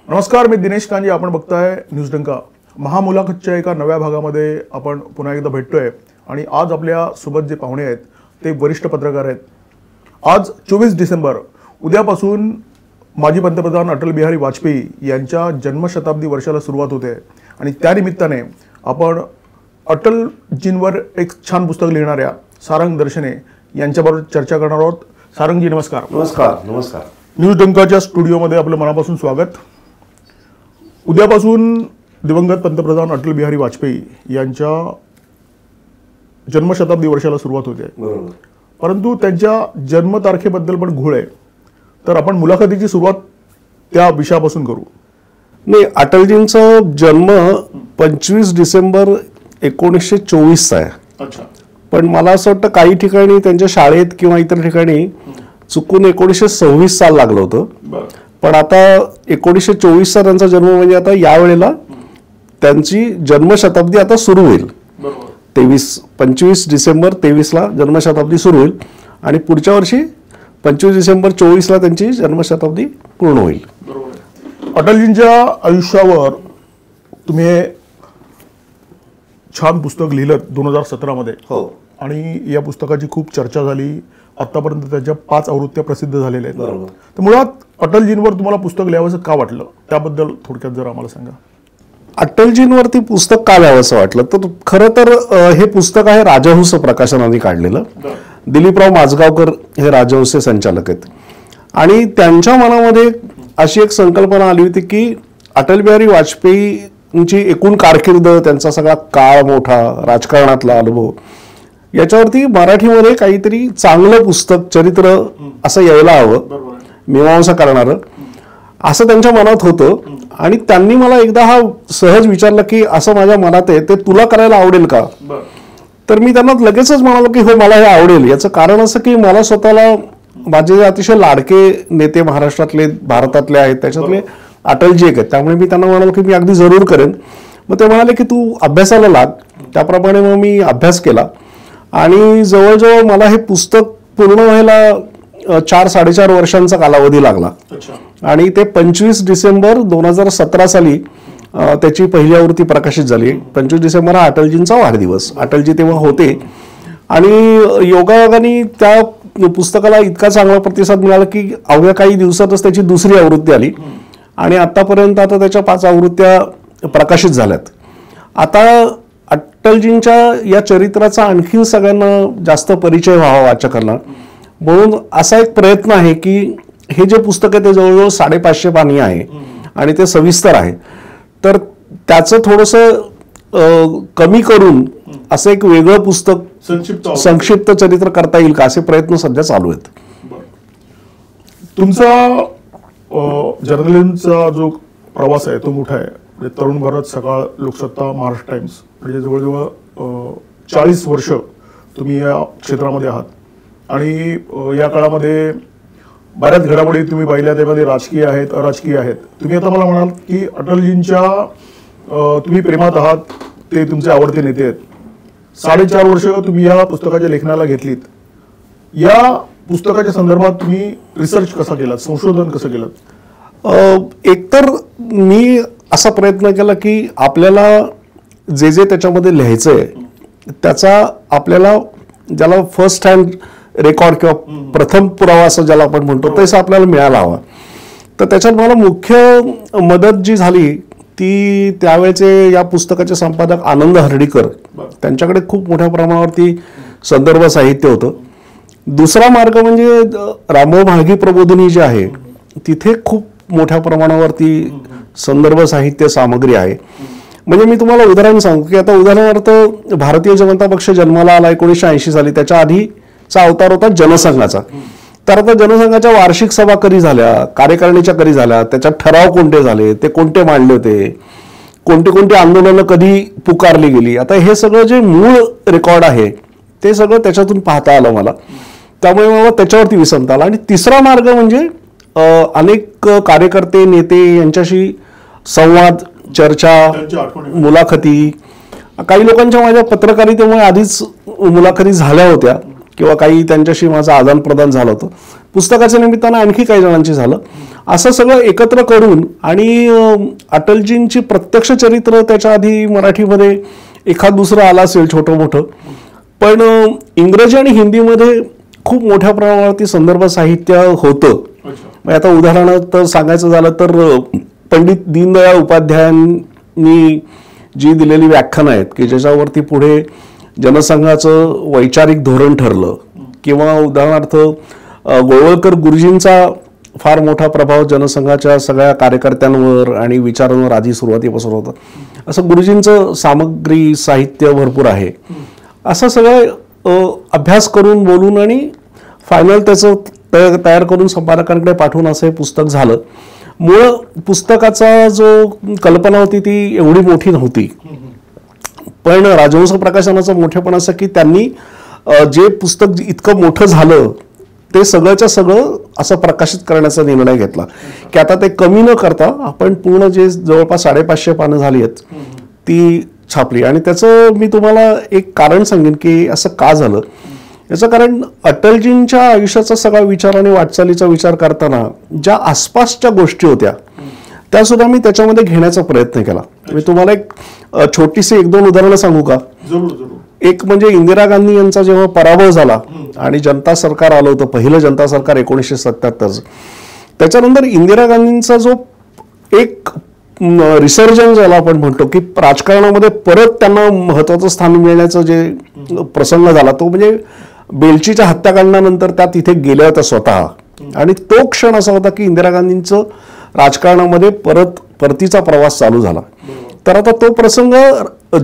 नमस्कार, मी दिनेश कांजी. आपण बघताय न्यूज डंका. महामुलाखतच्या एका नव्या भागामध्ये आपण पुन्हा एकदा भेटतोय आणि आज आपल्या सोबत जे पाहुणे आहेत ते वरिष्ठ पत्रकार आहेत. आज 24 डिसेंबर, उद्यापासून माजी पंतप्रधान अटल बिहारी वाजपेयी यांच्या जन्मशताब्दी वर्षाला सुरुवात होते आणि त्या निमित्ताने आपण अटलजींवर एक छान पुस्तक लिहिणाऱ्या सारंग दर्शने यांच्याबरोबर चर्चा करणार आहोत. सारंगजी नमस्कार. नमस्कार. नमस्कार. न्यूज डंकाच्या स्टुडिओमध्ये आपलं मनापासून स्वागत. उद्यापासून दिवंगत पंतप्रधान अटल बिहारी वाजपेयी यांच्या जन्मशताब्दी वर्षाला सुरुवात होते. परंतु त्यांच्या जन्मतारखेबद्दल पण घोळ आहे, तर आपण मुलाखतीची सुरुवात त्या विषयापासून करू. नाही, अटलजींचा जन्म 25 डिसेंबर 1924 आहे. अच्छा. पण मला असं वाटतं काही ठिकाणी त्यांच्या शाळेत किंवा इतर ठिकाणी चुकून 1926 साल लागलं होतं. पण आता 1924चा त्यांचा जन्म म्हणजे आता यावेळेला त्यांची जन्मशताब्दी आता सुरू होईल. 25 डिसेंबर 23ला जन्मशताब्दी सुरू होईल आणि पुढच्या वर्षी 25 डिसेंबर 24ला त्यांची जन्मशताब्दी पूर्ण होईल. अटलजींच्या आयुष्यावर तुम्ही छान पुस्तक लिहिलं 2017 मध्ये. हो. आणि या पुस्तकाची खूप चर्चा झाली. आतापर्यंत त्याच्या 5 आवृत्त्या प्रसिद्ध झालेल्या आहेत. बरोबर. तर मुळात अटलजींवर तुम्हाला पुस्तक लिहावंसं का वाटलं, त्याबद्दल थोडक्यात जर आम्हाला सांगा. अटलजींवरती पुस्तक का लिहावंसं वाटलं तर खरं तर हे पुस्तक आहे राजहंस प्रकाशनाने काढलेलं. दिलीपराव माझगावकर हे राजहंसचे संचालक आहेत आणि त्यांच्या मनामध्ये अशी एक संकल्पना आली होती की अटल बिहारी वाजपेयींची एकूण कारकीर्द, त्यांचा सगळा काळ मोठा, राजकारणातला अनुभव, याच्यावरती मराठीमध्ये काहीतरी चांगलं पुस्तक, चरित्र असं यायला हवं, मीमांसा करणारं, असं त्यांच्या मनात होतं. आणि त्यांनी मला एकदा हा सहज विचारलं की असं माझ्या मनात आहे, ते तुला करायला आवडेल का? तर मी त्यांना लगेचच म्हणालो की हो, मला हे आवडेल. याचं कारण असं की मला स्वतःला माझे अतिशय लाडके नेते महाराष्ट्रातले, भारतातले आहेत, त्याच्यातले अटलजी एक आहेत. त्यामुळे मी त्यांना म्हणालो की मी अगदी जरूर करेन. मग ते म्हणाले की तू अभ्यासाला लाग. त्याप्रमाणे मग मी अभ्यास केला आणि जवळजवळ मला हे पुस्तक पूर्ण व्हायला 4-4.5 वर्षांचा कालावधी लागला. आणि ते 25 डिसेंबर 2017 साली त्याची पहिली आवृत्ती प्रकाशित झाली. 25 डिसेंबर हा अटलजींचा वाढदिवस. अटलजी तेव्हा होते आणि योगायोगाने त्या पुस्तकाला इतका चांगला प्रतिसाद मिळाला की अवघ्या काही दिवसातच त्याची दुसरी आवृत्ती आली आणि आतापर्यंत आता त्याच्या 5 आवृत्त्या प्रकाशित झाल्यात. आता अटलजींच्या या चरित्राचा आणखी सगळ्यांना जास्त परिचय व्हावा वाचकांना, म्हणून असा एक प्रयत्न आहे की हे जे पुस्तक आहे ते जवळजवळ 550 पानी आहे आणि ते सविस्तर आहे. तर त्याचं थोडंसं कमी करून असं एक वेगळं पुस्तक, संक्षिप्त चरित्र करता येईल का, असे प्रयत्न सध्या चालू आहेत. तुमचा जर्नलिझमचा जो प्रवास आहे तो मोठा आहे. तरुण भारत, सकाळ, लोकसत्ता, महाराष्ट्र टाइम्स, म्हणजे जवळजवळ 40 वर्ष तुम्ही या क्षेत्रामध्ये आहात आणि या काळामध्ये बऱ्याच घडामोडी तुम्ही पाहिल्या. त्यामध्ये राजकीय आहेत, अराजकीय आहेत. तुम्ही आता मला म्हणाल की अटलजींच्या तुम्ही प्रेमात आहात, ते तुमचे आवडते नेते आहेत. 4.5 वर्ष तुम्ही या पुस्तकाच्या लेखनाला घेतलीत. या पुस्तकाच्या संदर्भात तुम्ही रिसर्च कसा केलात, संशोधन कसं केलं? एकतर मी असा प्रयत्न केला की आपल्याला जे जे त्याच्यामध्ये लिहायचं आहे त्याचा आपल्याला, ज्याला फर्स्ट हँड रेकॉर्ड किंवा प्रथम पुरावा असं ज्याला आपण म्हणतो, तसं आपल्याला मिळायला हवा. तर त्याच्यात मला मुख्य मदत जी झाली ती त्यावेळेचे या पुस्तकाचे संपादक आनंद हर्डीकर, त्यांच्याकडे खूप मोठ्या प्रमाणावरती संदर्भ साहित्य होतं. दुसरा मार्ग म्हणजे रामभाऊ म्हाळगी प्रबोधिनी जे आहे तिथे खूप मोठ्या प्रमाणावरती संदर्भ साहित्य सामग्री आहे. म्हणजे मी तुम्हाला उदाहरण सांगतो की आता उदाहरणार्थ भारतीय जनता पक्ष जन्माला आला 1980 साली. त्याच्या आधीचा अवतार होता जनसंघाचा. तर आता जनसंघाच्या वार्षिक सभा कधी झाल्या, कार्यकारिणीच्या कधी झाल्या, त्याच्यात ठराव कोणते झाले, ते कोणते मांडले होते, कोणती कोणती आंदोलनं कधी पुकारली गेली, आता हे सगळं जे मूळ रेकॉर्ड आहे ते सगळं त्याच्यातून पाहता आलं मला. त्यामुळे मला त्याच्यावरती विसंत आला. आणि तिसरा मार्ग म्हणजे अनेक कार्यकर्ते, नेते यांच्याशी संवाद, चर्चा, मुलाखती. काही लोकांच्या माझ्या पत्रकारितेमुळे आधीच मुलाखती झाल्या होत्या किंवा काही त्यांच्याशी माझं आदान प्रदान झालं होतं. पुस्तकाच्या निमित्तानं आणखी काही जणांची झालं असं सगळं एकत्र करून आणि अटलजींची प्रत्यक्ष चरित्र त्याच्या आधी मराठीमध्ये एखाद दुसरं आलं असेल छोटं मोठं, पण इंग्रजी आणि हिंदीमध्ये खूप मोठ्या प्रमाणावरती संदर्भ साहित्य होतं. आता उदाहरणार्थ सांगायचं झालं तर पंडित दीनदयाळ उपाध्यायांनी जी दिलेली व्याख्यानं आहेत की ज्याच्यावरती पुढे जनसंघाचं वैचारिक धोरण ठरलं, किंवा उदाहरणार्थ गोळवळकर गुरुजींचा फार मोठा प्रभाव जनसंघाच्या सगळ्या कार्यकर्त्यांवर आणि विचारांवर आधी सुरुवातीपासून होता. असं गुरुजींचं सामग्री साहित्य भरपूर आहे. असं सगळं अभ्यास करून बोलून आणि फायनल त्याचं तयार करून संपादकांकडे पाठवून असं हे पुस्तक झालं. मूळ पुस्तकाचा जो कल्पना होती ती एवढी मोठी नव्हती, पण राजहंस प्रकाशनाचं मोठेपण असं की त्यांनी जे पुस्तक इतकं मोठं झालं ते सगळ्याच्या सगळं असं प्रकाशित करण्याचा निर्णय घेतला की आता ते कमी न करता आपण पूर्ण जे जवळपास 550 पानं झाली आहेत ती छापली. आणि त्याचं मी तुम्हाला एक कारण सांगेन की असं का झालं. याचं कारण अटलजींच्या आयुष्याचा सगळा विचार आणि वाटचालीचा विचार करताना ज्या आसपासच्या गोष्टी होत्या त्या सुद्धा मी त्याच्यामध्ये घेण्याचा प्रयत्न केला. मी तुम्हाला एक छोटीशी 1-2 उदाहरणं सांगू का? एक म्हणजे इंदिरा गांधी यांचा जेव्हा पराभव झाला आणि जनता सरकार आलं होतं, पहिलं जनता सरकार 1977चं, त्याच्यानंतर इंदिरा गांधींचा जो एक रिसर्जन ज्याला आपण म्हणतो की राजकारणामध्ये परत त्यांना महत्वाचं स्थान मिळण्याचं जे प्रसंग झाला तो म्हणजे बेलचीच्या हत्याकांडानंतर त्या तिथे गेल्या होत्या स्वतः. आणि तो क्षण असा होता की इंदिरा गांधींचं राजकारणामध्ये परतीचा प्रवास चालू झाला. तर आता तो प्रसंग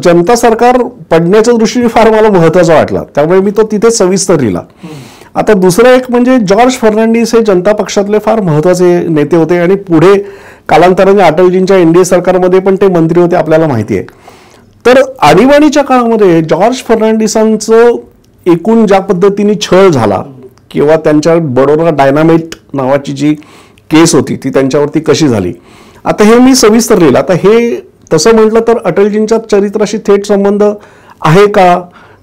जनता सरकार पडण्याच्या दृष्टीने फार मला महत्वाचा वाटला, त्यामुळे मी तो तिथे सविस्तर लिहिला. आता दुसरं एक म्हणजे जॉर्ज फर्नांडिस हे जनता पक्षातले फार महत्वाचे नेते होते आणि पुढे कालांतराने अटलजींच्या एनडीए सरकारमध्ये पण ते मंत्री होते, आपल्याला माहिती आहे. तर आणीबाणीच्या काळामध्ये जॉर्ज फर्नांडिसांचं एकूण ज्या पद्धतीने छळ झाला किंवा त्यांच्या बडोदा डायनामाइट नावाची जी केस होती ती त्यांच्यावरती कशी झाली, आता हे मी सविस्तर लिहिलं. आता हे तसं म्हटलं तर अटलजींच्या चरित्राशी थेट संबंध आहे का,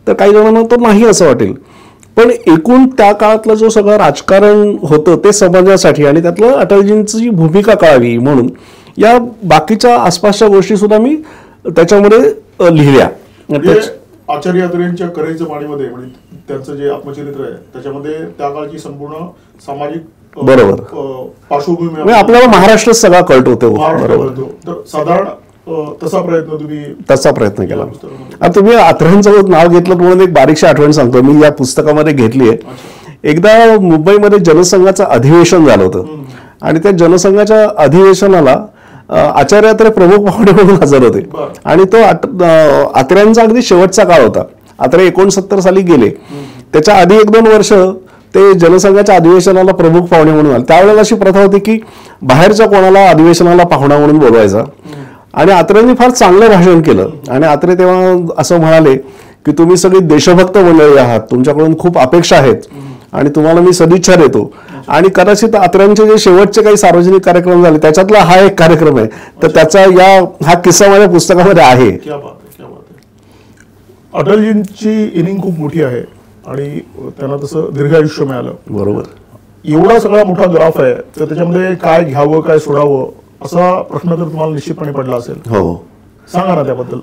तर काही जणांना तो नाही असं वाटेल, पण एकूण त्या काळातलं जो सगळं राजकारण होतं ते समजण्यासाठी आणि त्यातलं अटलजींची भूमिका कळावी म्हणून या बाकीच्या आसपासच्या गोष्टी सुद्धा मी त्याच्यामध्ये लिहिल्या. आचार्य अत्रेंच्या करेचं पाणीमध्ये म्हणजे त्यांचं जे आत्मचरित्र आहे त्याच्यामध्ये त्या काळची संपूर्ण सामाजिक बरोबर पार्श्वभूमी आपल्याला महाराष्ट्र सगळा कळतो. तर साधारण तसा प्रयत्न केला. आता तुम्ही अत्रेंचं नाव घेतलं म्हणून एक बारीकशी आठवण सांगतो मी या पुस्तकामध्ये घेतली आहे. एकदा मुंबईमध्ये जनसंघाचं अधिवेशन झालं होतं आणि त्या जनसंघाच्या अधिवेशनाला आचार्य अत्रे प्रमुख पाहुणे म्हणून हजर होते आणि तो अत्र्यांचा अगदी शेवटचा काळ होता. अत्रे 69 साली गेले, त्याच्या आधी 1-2 वर्ष ते जनसंघाच्या अधिवेशनाला प्रमुख पाहुणे म्हणून आले. त्यावेळेला अशी प्रथा होती की बाहेरच्या कोणाला अधिवेशनाला पाहुणा म्हणून बोलवायचा आणि अत्रेंनी फार चांगलं भाषण केलं. आणि अत्रे तेव्हा असं म्हणाले की तुम्ही सगळी देशभक्त मंडळी आहात, तुमच्याकडून खूप अपेक्षा आहेत आणि तुम्हाला मी सदिच्छा देतो. आणि कदाचित अत्र्यांचे जे शेवटचे काही सार्वजनिक कार्यक्रम झाले त्याच्यातला हा एक कार्यक्रम आहे, तर त्याचा हा किस्सा माझ्या पुस्तकामध्ये आहे. अटलजींची इनिंग खूप मोठी आहे आणि त्यांना तसं दीर्घ आयुष्य मिळालं. बरोबर. एवढा सगळा मोठा ग्राफ आहे तर त्याच्यामध्ये काय घ्यावं काय सोडावं असा प्रश्न तर तुम्हाला निश्चितपणे पडला असेल. हो, सांगा ना त्याबद्दल.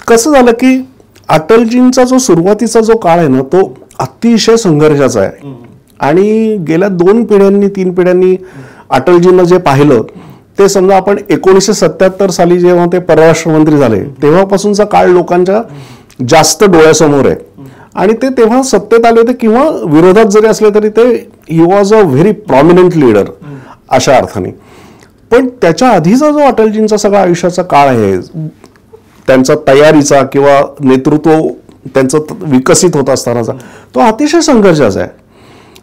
कसं झालं की अटलजींचा जो सुरुवातीचा जो काळ आहे ना तो अतिशय संघर्षाचा आहे आणि गेल्या 2 पिढ्यांनी 3 पिढ्यांनी अटलजींना जे पाहिलं ते समजा आपण 1977 साली जेव्हा ते परराष्ट्र मंत्री झाले तेव्हापासूनचा काळ लोकांच्या जास्त डोळ्यासमोर आहे. आणि ते तेव्हा सत्तेत आले होते किंवा विरोधात जरी असले तरी ते he was a very prominent leader अशा अर्थाने. पण त्याच्या आधीचा जो अटलजींचा सगळा आयुष्याचा काळ आहे त्यांचा तयारीचा किंवा नेतृत्व त्यांचं विकसित होत असतानाचा तो अतिशय संघर्षाचा आहे.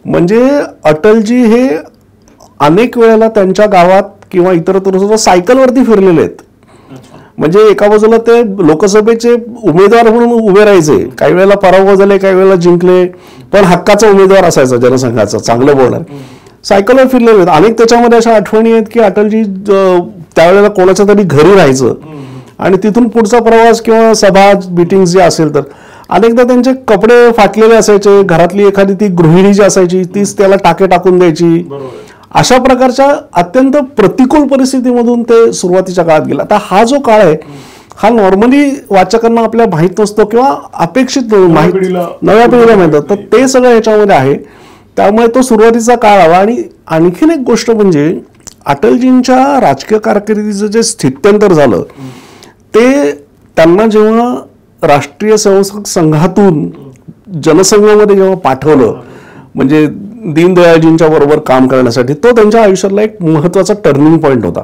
म्हणजे अटलजी हे अनेक वेळेला त्यांच्या गावात किंवा इतरत्र सायकलवरती फिरलेले आहेत. म्हणजे एका बाजूला ते लोकसभेचे उमेदवार म्हणून उभे राहायचे, काही वेळेला पराभव झाले काही वेळेला जिंकले, पण हक्काचा उमेदवार असायचा जनसंघाचा, चांगलं बोलणार. सायकलवर फिरलेले आहेत. अनेक त्याच्यामध्ये अशा आठवणी आहेत की अटलजी त्यावेळेला कोणाच्या तरी घरी राहायचं आणि तिथून पुढचा प्रवास किंवा सभा मिटिंग जे असेल तर अनेकदा त्यांचे कपडे फाटलेले असायचे, घरातली एखादी ती गृहिणी जी असायची तीच त्याला टाके टाकून द्यायची अशा प्रकारच्या अत्यंत प्रतिकूल परिस्थितीमधून ते सुरुवातीच्या काळात गेला. आता हा जो काळ आहे हा नॉर्मली वाचकांना आपल्या माहीत नसतो किंवा अपेक्षित नव्या पिढीला मिळतं, तर ते सगळं याच्यामध्ये आहे. त्यामुळे तो सुरुवातीचा काळ हवा. आणि आणखीन एक गोष्ट म्हणजे अटलजींच्या राजकीय कारकिर्दीचं जे स्थित्यंतर झालं ते त्यांना जेव्हा राष्ट्रीय स्वयंसेवक संघातून जनसंघामध्ये जेव्हा पाठवलं, म्हणजे दीनदयाळजींच्या बरोबर काम करण्यासाठी, तो त्यांच्या आयुष्यातला एक महत्वाचा टर्निंग पॉइंट होता.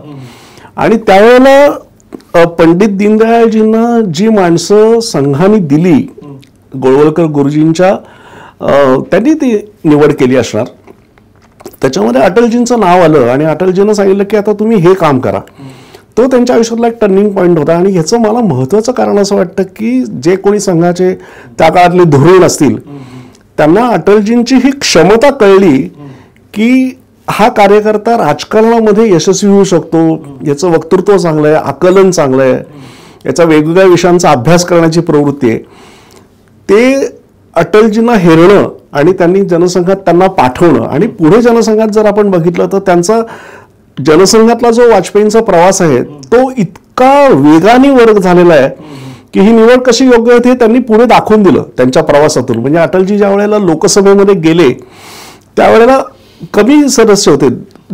आणि त्यावेळेला पंडित दीनदयाळजींना जी माणसं संघाने दिली, गोळवलकर गुरुजींच्या त्यांनी ती निवड केली असणार, त्याच्यामध्ये अटलजींचं नाव आलं आणि अटलजींना सांगितलं की आता तुम्ही हे काम करा. तो त्यांच्या आयुष्यातला एक टर्निंग पॉईंट होता. आणि ह्याचं मला महत्त्वाचं कारण असं वाटतं की जे कोणी संघाचे त्या काळातले धुरीण असतील त्यांना अटलजींची ही क्षमता कळली की हा कार्यकर्ता राजकारणामध्ये यशस्वी होऊ शकतो, याचं वक्तृत्व चांगलं आहे, आकलन चांगलं आहे, याचा वेगवेगळ्या विषयांचा अभ्यास करण्याची प्रवृत्ती आहे. ते अटलजींना हेरणं आणि त्यांनी जनसंघात त्यांना पाठवणं. आणि पुढे जनसंघात जर आपण बघितलं तर त्यांचा जनसंघातला जो वाजपेयींचा प्रवास आहे तो इतका वेगाने वर्ग झालेला आहे की ही निवड कशी योग्य होती हे त्यांनी पुढे दाखवून दिलं त्यांच्या प्रवासातून. म्हणजे अटलजी ज्या वेळेला लोकसभेमध्ये गेले त्यावेळेला कमी सदस्य होते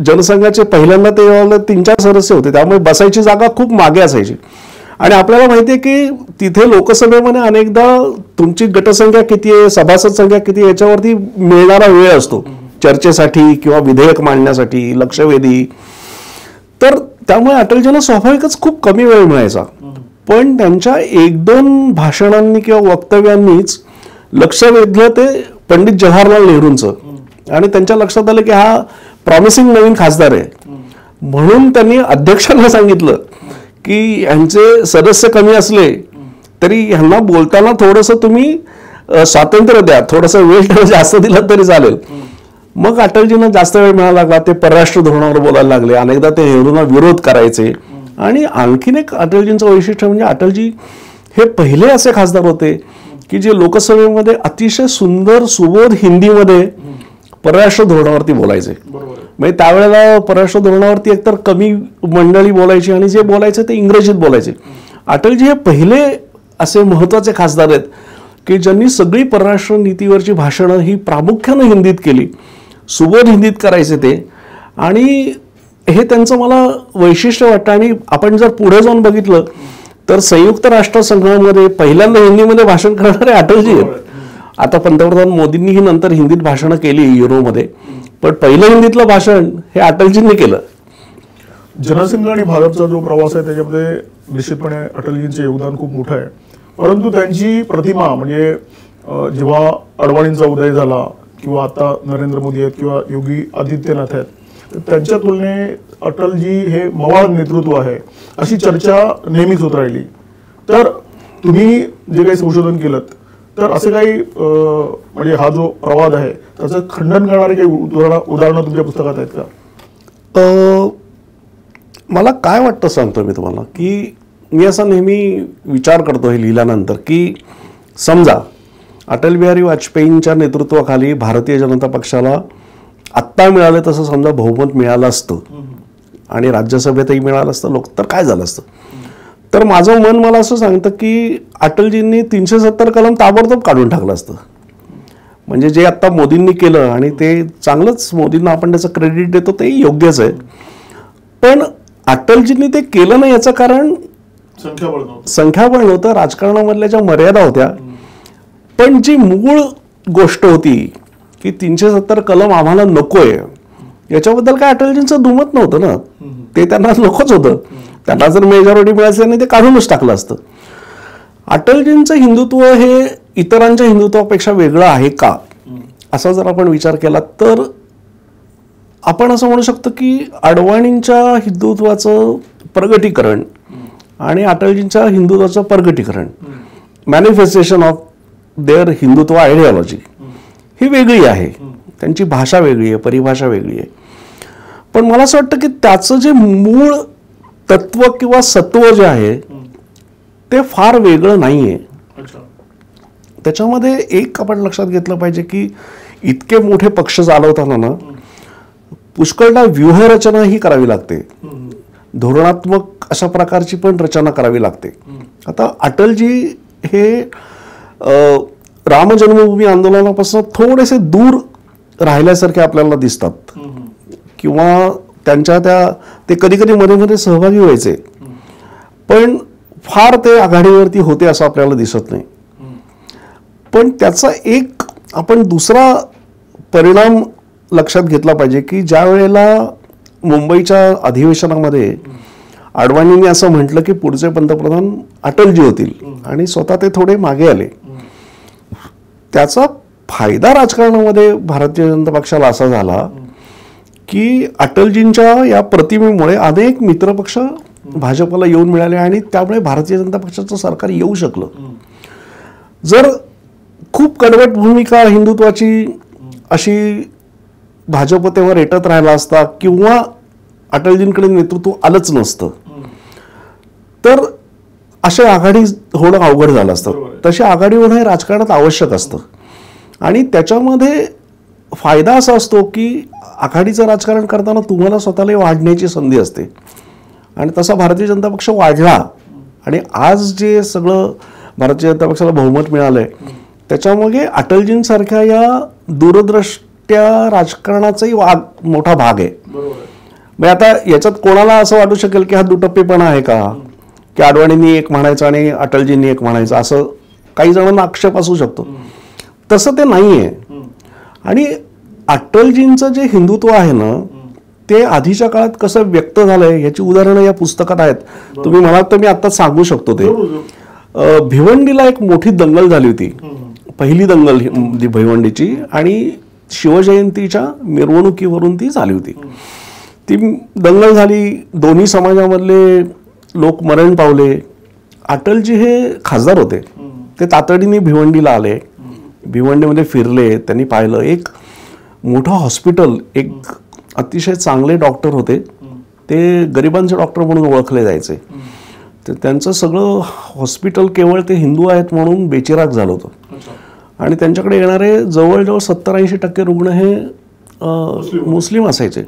जनसंघाचे, पहिल्यांदा ते 3-4 सदस्य होते, त्यामुळे बसायची जागा खूप मागे असायची. आणि आपल्याला माहिती आहे की तिथे लोकसभेमध्ये अनेकदा तुमची गटसंख्या किती आहे, सभासद संख्या किती आहे याच्यावरती मिळणारा वेळ असतो चर्चेसाठी किंवा विधेयक मांडण्यासाठी, लक्षवेधी. तर त्यामुळे अटलजींना स्वाभाविकच खूप कमी वेळ मिळायचा. पण त्यांच्या 1-2 भाषणांनी किंवा वक्तव्यांनीच लक्ष वेधलं ते पंडित जवाहरलाल नेहरूंचं. आणि त्यांच्या लक्षात आलं की हा प्रॉमिसिंग नवीन खासदार आहे. म्हणून त्यांनी अध्यक्षांना सांगितलं की यांचे सदस्य कमी असले तरी ह्यांना बोलताना थोडंसं तुम्ही स्वातंत्र्य द्या, थोडंसं वेळ जास्त दिला तरी चालेल. मग अटलजींना जास्त वेळ मिळाला लागला, ते परराष्ट्र धोरणावर बोलायला लागले, अनेकदा ते नेहरूंना विरोध करायचे. आणि आणखीन एक अटलजींचं वैशिष्ट्य म्हणजे अटलजी हे पहिले असे खासदार होते की जे लोकसभेमध्ये अतिशय सुंदर सुबोध हिंदीमध्ये परराष्ट्र धोरणावरती बोलायचे. म्हणजे त्यावेळेला परराष्ट्र धोरणावरती एकतर कमी मंडळी बोलायची आणि जे बोलायचे ते इंग्रजीत बोलायचे. अटलजी हे पहिले असे महत्वाचे खासदार आहेत की ज्यांनी सगळी परराष्ट्र नीतीवरची भाषणं ही प्रामुख्यानं हिंदीत केली, सुबोध हिंदीत करायचे ते. आणि हे त्यांचं मला वैशिष्ट्य वाटतं. आणि आपण जर पुढे जाऊन बघितलं तर संयुक्त राष्ट्र संघामध्ये पहिल्यांदा हिंदीमध्ये भाषण करणारे अटलजी आहेत. आता पंतप्रधान मोदींनीही नंतर हिंदीत भाषणं केली युरोमध्ये, पण पहिलं हिंदीतलं भाषण हे अटलजींनी केलं. जनसंघ आणि भाजपचा जो प्रवास आहे त्याच्यामध्ये निश्चितपणे अटलजींचे योगदान खूप मोठं आहे. परंतु त्यांची प्रतिमा म्हणजे जेव्हा अडवाणींचा उदय झाला किंवा आता नरेंद्र मोदी आहेत किंवा योगी आदित्यनाथ आहेत, तर त्यांच्या तुलनेत अटलजी हे मवाळ नेतृत्व आहे अशी चर्चा नेहमीच होत राहिली. तर तुम्ही जे काही संशोधन केलं तर असं काही म्हणजे हा जो प्रवाद आहे त्याचं खंडन करणारे काही उदाहरणं तुमच्या पुस्तकात आहेत का? मला काय वाटतं सांगतो मी तुम्हाला की मी असा नेहमी विचार करतो हे लिहिल्यानंतर की समजा अटल बिहारी वाजपेयींच्या नेतृत्वाखाली भारतीय जनता पक्षाला आत्ता मिळालं तसं समजा बहुमत मिळालं असतं आणि राज्यसभेतही मिळालं असतं लोक, तर काय झालं असतं? तर माझं मन मला असं सांगतं की अटलजींनी 370 कलम ताबडतोब काढून टाकलं असतं. म्हणजे जे आता मोदींनी केलं आणि ते चांगलंच, मोदींना आपण त्याचं क्रेडिट देतो ते योग्यच आहे. पण अटलजींनी ते केलं नाही याचं कारण संख्याबळ नव्हतं, राजकारणामधल्या ज्या मर्यादा होत्या. पण जी मूळ गोष्ट होती की 370 कलम आम्हाला नकोय याच्याबद्दल काय अटलजींचं दुमत नव्हतं ना, ते त्यांना नकोच होतं. त्यांना जर मेजॉरिटी मिळायचं नाही ते काढूनच टाकलं असतं. अटलजींचं हिंदुत्व हे इतरांच्या हिंदुत्वापेक्षा वेगळं आहे का असा जर आपण विचार केला तर आपण असं म्हणू शकतो की अडवाणींच्या हिंदुत्वाचं प्रगटीकरण आणि अटलजींच्या हिंदुत्वाचं प्रगटीकरण, manifestation of their Hindutva ideology ही वेगळी आहे. त्यांची भाषा वेगळी आहे, परिभाषा वेगळी आहे. पण मला असं वाटतं की त्याचं जे मूळ तत्व किंवा सत्व जे आहे ते फार वेगळं नाहीये. त्याच्यामध्ये एक आपण लक्षात घेतलं पाहिजे की इतके मोठे पक्ष चालवताना ना पुष्कळदा व्यूहरचना ही करावी लागते, धोरणात्मक अशा प्रकारची पण रचना करावी लागते. आता अटलजी हे राम जन्मभूमी आंदोलनापासून थोडेसे दूर राहिल्यासारखे आपल्याला दिसतात, किंवा त्यांच्या ते कधी कधी मध्ये मध्ये सहभागी व्हायचे, पण फार ते आघाडीवरती होते असं आपल्याला दिसत नाही. पण त्याचा एक आपण दुसरा परिणाम लक्षात घेतला पाहिजे की ज्या वेळेला मुंबईच्या अधिवेशनामध्ये अडवाणींनी असं म्हटलं की पुढचे पंतप्रधान अटलजी होतील आणि स्वतः ते थोडे मागे आले, त्याचा फायदा राजकारणामध्ये भारतीय जनता पक्षाला असा झाला की अटलजींच्या या प्रतिमेमुळे अनेक मित्रपक्ष भाजपला येऊन मिळाले आणि त्यामुळे भारतीय जनता पक्षाचं सरकार येऊ शकलं. जर खूप कडवट भूमिका हिंदुत्वाची अशी भाजप तेव्हा रेटत राहिला असता किंवा अटलजींकडे नेतृत्व आलंच नसतं तर अशी आघाडी होणं अवघड झालं असतं. तशी आघाडी होणं हे राजकारणात आवश्यक असतं आणि त्याच्यामध्ये फायदा असा असतो की आघाडीचं राजकारण करताना तुम्हाला स्वतःला वाढण्याची संधी असते आणि तसा भारतीय जनता पक्ष वाढला आणि आज जे सगळं भारतीय जनता पक्षाला बहुमत मिळालंय त्याच्यामध्ये अटलजींसारख्या या दूरदृष्ट्या राजकारणाचाही मोठा भाग आहे. मग आता याच्यात कोणाला असं वाटू शकेल की हा दुटप्पेपणा आहे का, की अडवाणींनी एक म्हणायचं आणि अटलजींनी एक म्हणायचं, असं काही जणांना आक्षेप असू शकतो. तसं ते नाहीये. आणि अटलजींचं जे हिंदुत्व आहे ना ते आधीच्या काळात कसं व्यक्त झालंय याची उदाहरणं या पुस्तकात आहेत. तुम्ही म्हणाल तर मी आता सांगू शकतो. ते भिवंडीला एक मोठी दंगल झाली होती, पहिली दंगल भिवंडीची, आणि शिवजयंतीच्या मिरवणुकीवरून ती झाली होती. ती दंगल झाली, दोन्ही समाजामधले लोक मरण पावले. अटलजी हे खासदार होते, ते तातडीने भिवंडीला आले, भिवंडीमध्ये फिरले, त्यांनी पाहिलं एक मोठं हॉस्पिटल, एक अतिशय चांगले डॉक्टर होते, ते गरिबांचे डॉक्टर म्हणून ओळखले जायचे. तर त्यांचं सगळं हॉस्पिटल केवळ ते हिंदू आहेत म्हणून बेचिराग झालं होतं आणि त्यांच्याकडे येणारे जवळजवळ 70-80% रुग्ण हे मुस्लिम असायचे.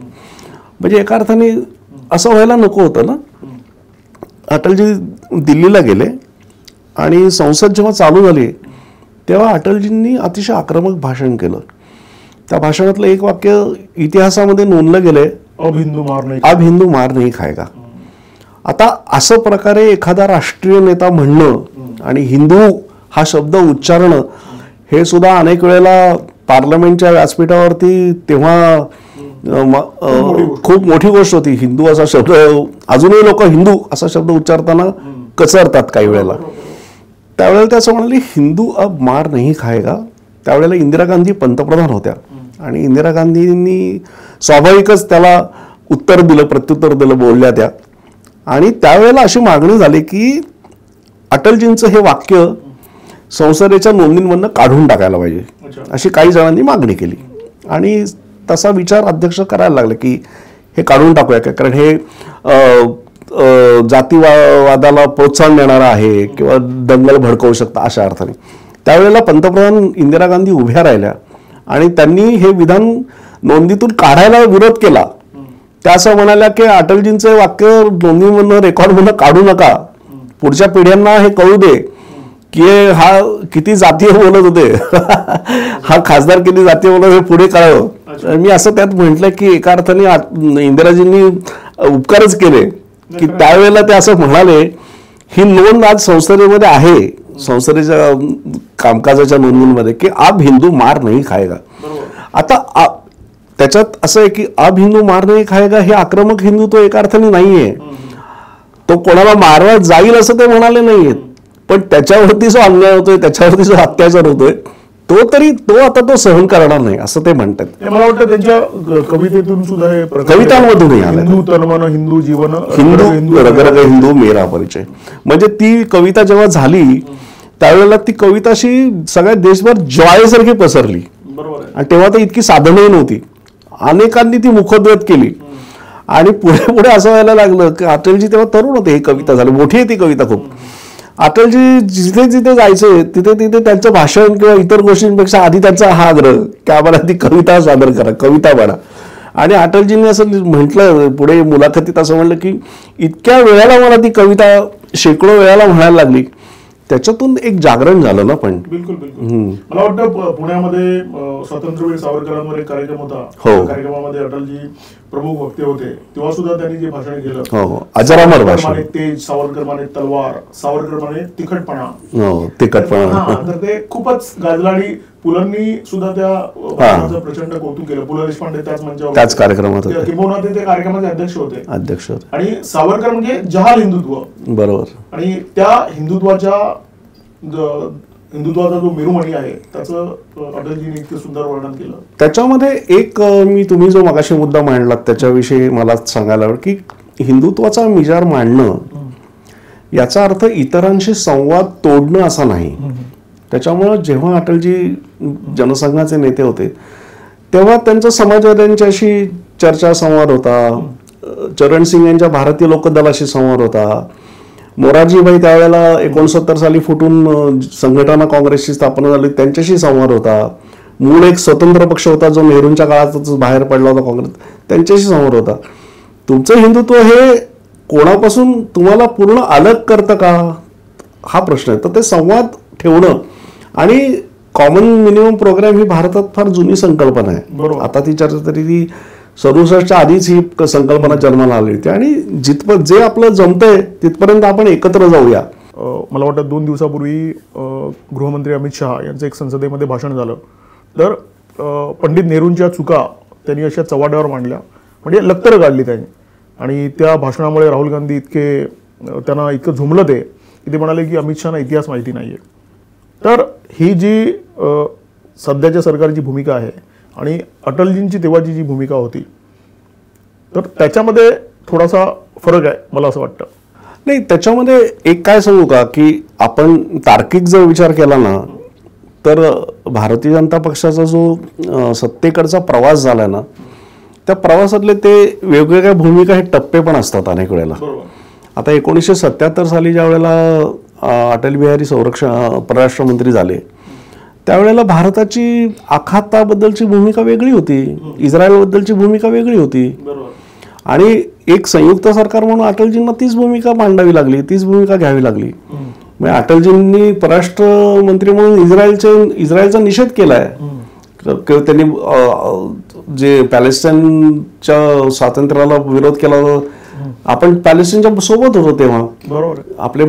म्हणजे एका अर्थाने असं व्हायला नको होतं ना. अटलजी दिल्लीला गेले आणि संसद जेव्हा चालू झाली तेव्हा अटलजींनी अतिशय आक्रमक भाषण केलं. त्या भाषणातलं एक वाक्य इतिहासामध्ये नोंदलं गेलंय, अब हिंदू मार नाही खाएगा. आता असं प्रकारे एखादा राष्ट्रीय नेता म्हणणं आणि हिंदू हा शब्द उच्चारणं हे सुद्धा अनेक वेळेला पार्लमेंटच्या व्यासपीठावरती तेव्हा खूप मोठी गोष्ट होती. हिंदू असा शब्द, अजूनही लोक हिंदू असा शब्द उच्चारताना कचरतात काही वेळेला. त्यावेळेला ते असं म्हणाले हिंदू अब मार नाही खाएगा. त्यावेळेला इंदिरा गांधी पंतप्रधान होत्या आणि इंदिरा गांधींनी स्वाभाविकच त्याला उत्तर दिलं, प्रत्युत्तर दिलं, बोलल्या त्या. आणि त्यावेळेला अशी मागणी झाली की अटलजींचं हे वाक्य संसदेच्या नोंदींमधनं काढून टाकायला पाहिजे, अशी काही जणांनी मागणी केली. आणि तसा विचार अध्यक्ष करायला लागले की हे काढून टाकूया का, कारण हे जातीवादाला प्रोत्साहन देणारं आहे किंवा दंगल भडकवू शकतं अशा अर्थाने. त्यावेळेला पंतप्रधान इंदिरा गांधी उभ्या राहिल्या आणि त्यांनी हे विधान नोंदीतून काढायला विरोध केला. त्या असं म्हणाल्या की अटलजींचं वाक्य नोंदीमधनं, रेकॉर्डमधनं काढू नका, पुढच्या पिढ्यांना हे कळू दे की हा किती जातीय बोलत होते, हा खासदार किती जातीय बोलत हे पुढे कळावं. मी असं त्यात म्हटलं की एका अर्थाने इंदिराजींनी उपकारच केले की त्यावेळेला ते असं म्हणाले, ही नोंद आज संसदेमध्ये आहे, संसदेच्या कामकाजाच्या नोंदींमध्ये, की अब हिंदू मार नाही खाएगा. आता त्याच्यात असं आहे की अब हिंदू मार नाही खाएगा हे आक्रमक हिंदुत्व एका अर्थाने नाहीये. तो कोणाला मारला जाईल असं ते म्हणाले नाहीयेत, पण त्याच्यावरती जो अन्याय होतोय, त्याच्यावरती जो अत्याचार होतोय तो आता तो सहन करणार नाही असं ते म्हणतात. मला वाटतं त्यांच्या कवितेतून सुद्धा हे कवितांमधूनही आलं, हिंदू तन हिंदू जीवन हिंदू रगरग हिंदू मेरा परिचय. म्हणजे ती कविता जेव्हा झाली त्यावेळेला ती कविता अशी सगळ्या देशभर ज्वाळेसारखी पसरली आणि तेव्हा तर इतकी साधनही नव्हती. अनेकांनी ती मुखोद्गत केली आणि पुढे पुढे असं व्हायला लागलं की अटलजी तेव्हा तरुण होते, ही कविता झाली, मोठी आहे ती कविता खूप. अटलजी जिथे जिथे जायचे तिथे तिथे त्यांचं भाषण किंवा इतर गोष्टींपेक्षा आधी त्यांचा हा आग्रह की आम्हाला ती कविता सादर करा, कविता म्हणा. आणि अटलजींनी असं म्हटलं पुढे मुलाखतीत, असं म्हणलं की इतक्या वेळेला मला ती कविता शेकडो वेळेला म्हणायला लागली, त्याच्यातून एक जागरण झालं ना. पण बिलकुल बिलकुल. मला वाटतं पुण्यामध्ये स्वातंत्र्यवीर सावरकरांवर एक कार्यक्रम होता. हो. कार्यक्रमामध्ये अटलजी प्रमुख वक्ते होते. तेव्हा सुद्धा त्यांनी जे भाषण केलं, हो, अजरामर भाषण, तेज, सावरकर माने तलवार, सावरकर माने तिखटपणा, हो, तिखटपणा, तर ते खूपच गाजलं. आणि पुलंनी सुद्धा त्या भाषणाचं प्रचंड कौतुक केलं. पु ल देशपांडे त्याच मंचावर, त्याच कार्यक्रमात होते, किंबहुना ते कार्यक्रमाचे अध्यक्ष होते. आणि सावरकर म्हणजे जहाल हिंदुत्व, बरोबर. आणि त्या हिंदुत्वाचा जो मेरुमणी आहे त्याचं अटलजींनी इतकं सुंदर वर्णन केलं. त्याच्यामध्ये एक तुम्ही जो मगाशी मुद्दा मांडलात त्याच्याविषयी मला सांगायला आवडेल की हिंदुत्वाचा मिजार मांडणं याचा अर्थ इतरांशी संवाद तोडणं असा नाही. त्याच्यामुळं जेव्हा अटलजी जनसंघाचे नेते होते तेव्हा त्यांचा समाजवाद्यांच्याशी चर्चा संवाद होता, चरण सिंग यांच्या भारतीय लोकदलाशी संवाद होता, मोरारजीभाई त्यावेळेला 69 साली फुटून संघटना काँग्रेसची स्थापना झाली त्यांच्याशी संवाद होता, मूळ एक स्वतंत्र पक्ष होता जो नेहरूंच्या काळातच बाहेर पडला होता काँग्रेस, त्यांच्याशी संवाद होता. तुमचं हिंदुत्व हे कोणापासून तुम्हाला पूर्ण अलग करतं का हा प्रश्न आहे. तर ते संवाद ठेवणं आणि कॉमन मिनिमम प्रोग्राम ही भारतात फार जुनी संकल्पना आहे. आता ती चर्चा तरी ती 67च्या आधीच ही संकल्पना जन्माला आली होती. आणि जिथपर्यंत जे आपलं जमतंय तिथपर्यंत आपण एकत्र जाऊया. मला वाटतं 2 दिवसापूर्वी गृहमंत्री अमित शहा यांचं एक संसदेमध्ये भाषण झालं. तर पंडित नेहरूंच्या चुका त्यांनी अशा चव्हाट्यावर मांडल्या, म्हणजे लक्तरं काढली त्यांनी. आणि त्या भाषणामुळे राहुल गांधी त्यांना इतकं झुमलं ते की ते म्हणाले की अमित शहाना इतिहास माहिती नाहीये. तर ही जी सध्याच्या सरकारची भूमिका आहे आणि अटलजींची तेव्हाची जी भूमिका होती तर त्याच्यामध्ये थोडासा फरक आहे मला असं वाटतं. नाही, त्याच्यामध्ये एक काय सांगू का की आपण तार्किक जर विचार केला ना तर भारतीय जनता पक्षाचा जो सत्तेकडचा प्रवास झाला ना त्या प्रवासातले ते वेगवेगळ्या भूमिका हे टप्पे पण असतात अनेक वेळेला. आता 1977 साली ज्या वेळेला अटल बिहारी परराष्ट्र मंत्री झाले त्यावेळेला भारताची आखाताबद्दलची भूमिका वेगळी होती, इस्रायलबद्दलची भूमिका वेगळी होती. आणि एक संयुक्त सरकार म्हणून अटलजींना तीच भूमिका मांडावी लागली, तीच भूमिका घ्यावी लागली. म्हणजे अटलजींनी परराष्ट्र मंत्री म्हणून इस्रायलचा निषेध केलाय. त्यांनी जे पॅलेस्टाईनच्या स्वातंत्र्याला विरोध केला, आपण पॅलेस्टाईनच्या सोबत होतो तेव्हा, बरोबर. आपले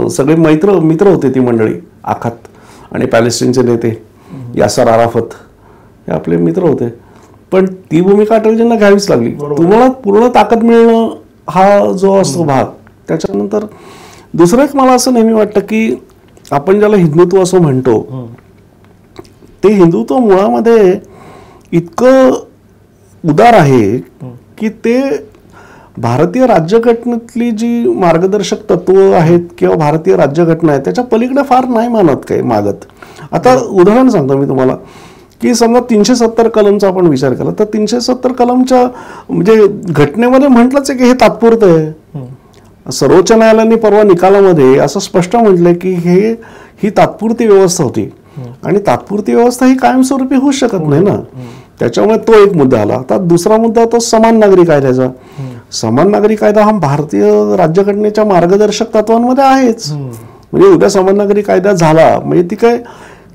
सगळे मित्र होते ती मंडळी, आखात आणि पॅलेस्टाईनचे नेते यासर अराफत हे आपले मित्र होते. पण ती भूमिका अटलजींना घ्यावीच लागली. तुम्हाला पूर्ण ताकद मिळणं हा जो असतो भाग. त्याच्यानंतर दुसरं एक मला असं नेहमी वाटतं की आपण ज्याला हिंदुत्व असं म्हणतो ते हिंदुत्व मुळामध्ये इतकं उदार आहे की ते भारतीय राज्यघटनेतली जी मार्गदर्शक तत्व आहेत किंवा भारतीय राज्यघटना आहे त्याच्या पलीकडे फार नाही मागत. आता उदाहरण सांगतो मी तुम्हाला की समजा 370 कलमचा आपण विचार केला तर 370 कलमच्या म्हणजे घटनेमध्ये म्हटलंच आहे की हे तात्पुरतं आहे. सर्वोच्च न्यायालयाने परवा निकालामध्ये असं स्पष्ट म्हटलंय की ही तात्पुरती व्यवस्था होती आणि तात्पुरती व्यवस्था ही कायमस्वरूपी होऊ शकत नाही ना. त्याच्यामुळे तो एक मुद्दा आला. आता दुसरा मुद्दा तो समान नागरी कायद्याचा. समान नागरी कायदा हा भारतीय राज्यघटनेच्या मार्गदर्शक तत्वांमध्ये आहेच. म्हणजे उद्या समान नागरी कायदा झाला म्हणजे ती काय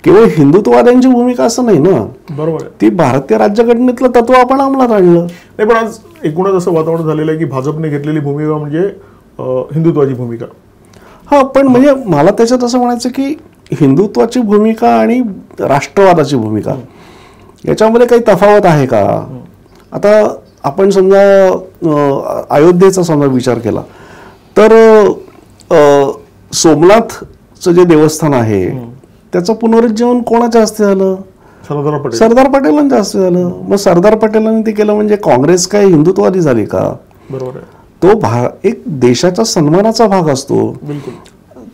केवळ हिंदुत्ववाद्यांची भूमिका असं नाही ना, बरोबर. ती भारतीय राज्यघटनेतलं तत्व आपण अंमलात आणलं. नाही पण आज एकूणच असं वातावरण झालेलं आहे की भाजपने घेतलेली भूमिका म्हणजे हिंदुत्वाची भूमिका. हा, पण म्हणजे मला त्याच्यात असं म्हणायचं की हिंदुत्वाची भूमिका आणि राष्ट्रवादाची भूमिका याच्यामध्ये काही तफावत आहे का. आता आपण समजा अयोध्येचा समजा विचार केला तर सोमनाथचं जे देवस्थान आहे त्याचं पुनरुज्जीवन कोणाच्या हस्ते झालं, सरदार पटेलांच्या हस्ते झालं. मग सरदार पटेलांनी ते केलं म्हणजे काँग्रेस काय हिंदुत्ववादी झाली का, बरोबर. तो एक देशाच्या सन्मानाचा भाग असतो.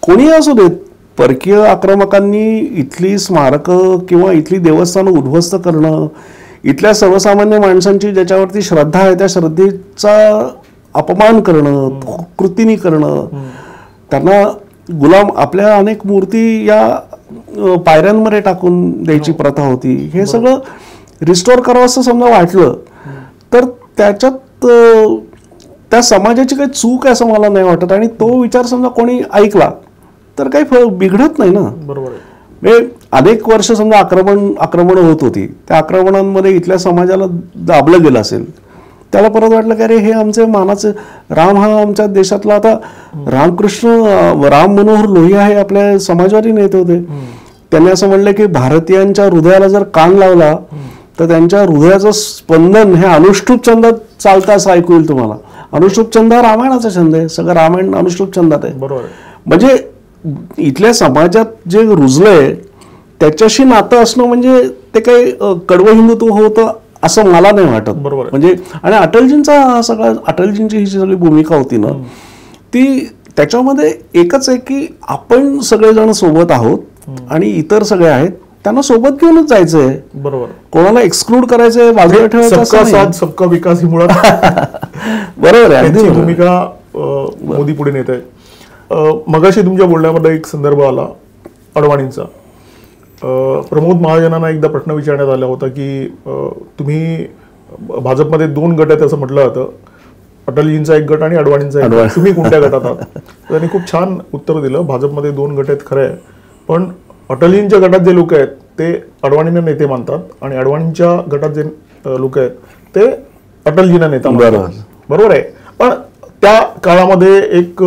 कोणी असू देत, परकीय आक्रमकांनी इथली स्मारकं किंवा इथली देवस्थानं उद्ध्वस्त करणं, इथल्या सर्वसामान्य माणसांची ज्याच्यावरती श्रद्धा आहे त्या श्रद्धेचा अपमान करणं, कृतीनी करणं, त्यांना गुलाम आपल्या अनेक मूर्ती या पायऱ्यांमध्ये टाकून द्यायची प्रथा होती. हे सगळं रिस्टोअर करावं असं समजा वाटलं तर त्याच्यात त्या समाजाची काही चूक आहे असं मला नाही वाटत. आणि तो विचार समजा कोणी ऐकला तर काही बिघडत नाही ना. बरोबर आहे. म्हणजे अनेक वर्ष समजा आक्रमण होत होती, त्या आक्रमणांमध्ये इथल्या समाजाला दाबलं गेलं असेल, त्याला परत वाटलं की अरे हे आमचे मानाचे राम हा आमच्या देशातला, आता राम मनोहर लोहिया हे आपल्या समाजवादी नेते होते. त्यांनी असं म्हणलं की भारतीयांच्या हृदयाला जर कान लावला तर त्यांच्या हृदयाचं स्पंदन हे अनुष्टुप छंदात चालतं असं ऐकू येईल तुम्हाला. अनुष्टुप छंद हा रामायणाचा छंद आहे, सगळं रामायण अनुष्टुप छंदात आहे. बरोबर. म्हणजे इथल्या समाजात जे रुजलंय त्याच्याशी नातं असणं म्हणजे ते काही कडवं हिंदुत्व होतं असं मला नाही वाटत. बरोबर. म्हणजे आणि अटलजींचा सगळा, अटलजींची ही सगळी भूमिका होती ना, ती त्याच्यामध्ये एकच आहे की आपण सगळेजण सोबत आहोत आणि इतर सगळे आहेत त्यांना सोबत घेऊनच जायचंय. बरोबर. कोणाला एक्सक्लूड करायचंय, बाजूला ठेवायचं सबका साथ सबका विकास ही मुळात बरोबर आहे. त्यांची भूमिका मोदी पुढे नेत आहे. मगाशी तुमच्या बोलण्यामध्ये एक संदर्भ आला अडवाणींचा. प्रमोद महाजनांना एकदा प्रश्न विचारण्यात आला होता की तुम्ही भाजपमध्ये 2 गट आहेत असं म्हटलं जातं, अटलजींचा एक गट आणि अडवाणींचा एक गट, तुम्ही कोणत्या गटात आहात? त्यांनी खूप छान उत्तर दिलं, भाजपमध्ये 2 गट आहेत खरं आहे, पण अटलजींच्या गटात जे लोक आहेत ते अडवाणींना नेते मानतात आणि अडवाणींच्या गटात जे लोक आहेत ते अटलजींना नेता मानतात. बरोबर आहे. पण त्या काळामध्ये एक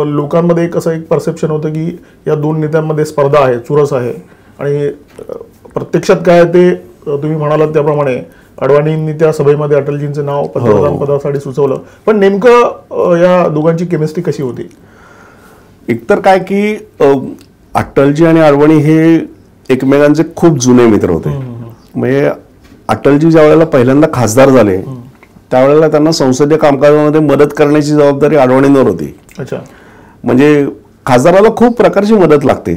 लोकांमध्ये एक असं एक परसेप्शन होतं की या 2 नेत्यांमध्ये स्पर्धा आहे, चुरस आहे. आणि प्रत्यक्षात काय ते तुम्ही म्हणालात त्याप्रमाणे अडवाणींनी त्या सभेमध्ये अटलजींचं नाव पंतप्रधान पदासाठी सुचवलं. पण नेमकं या दोघांची केमिस्ट्री कशी होती? एकतर काय की अटलजी आणि अडवाणी हे एकमेकांचे खूप जुने मित्र होते. म्हणजे अटलजी ज्या वेळेला पहिल्यांदा खासदार झाले त्यावेळेला त्यांना संसदीय कामकाजामध्ये मदत करण्याची जबाबदारी अडवाणींवर होती. अच्छा. म्हणजे खासदाराला खूप प्रकारची मदत लागते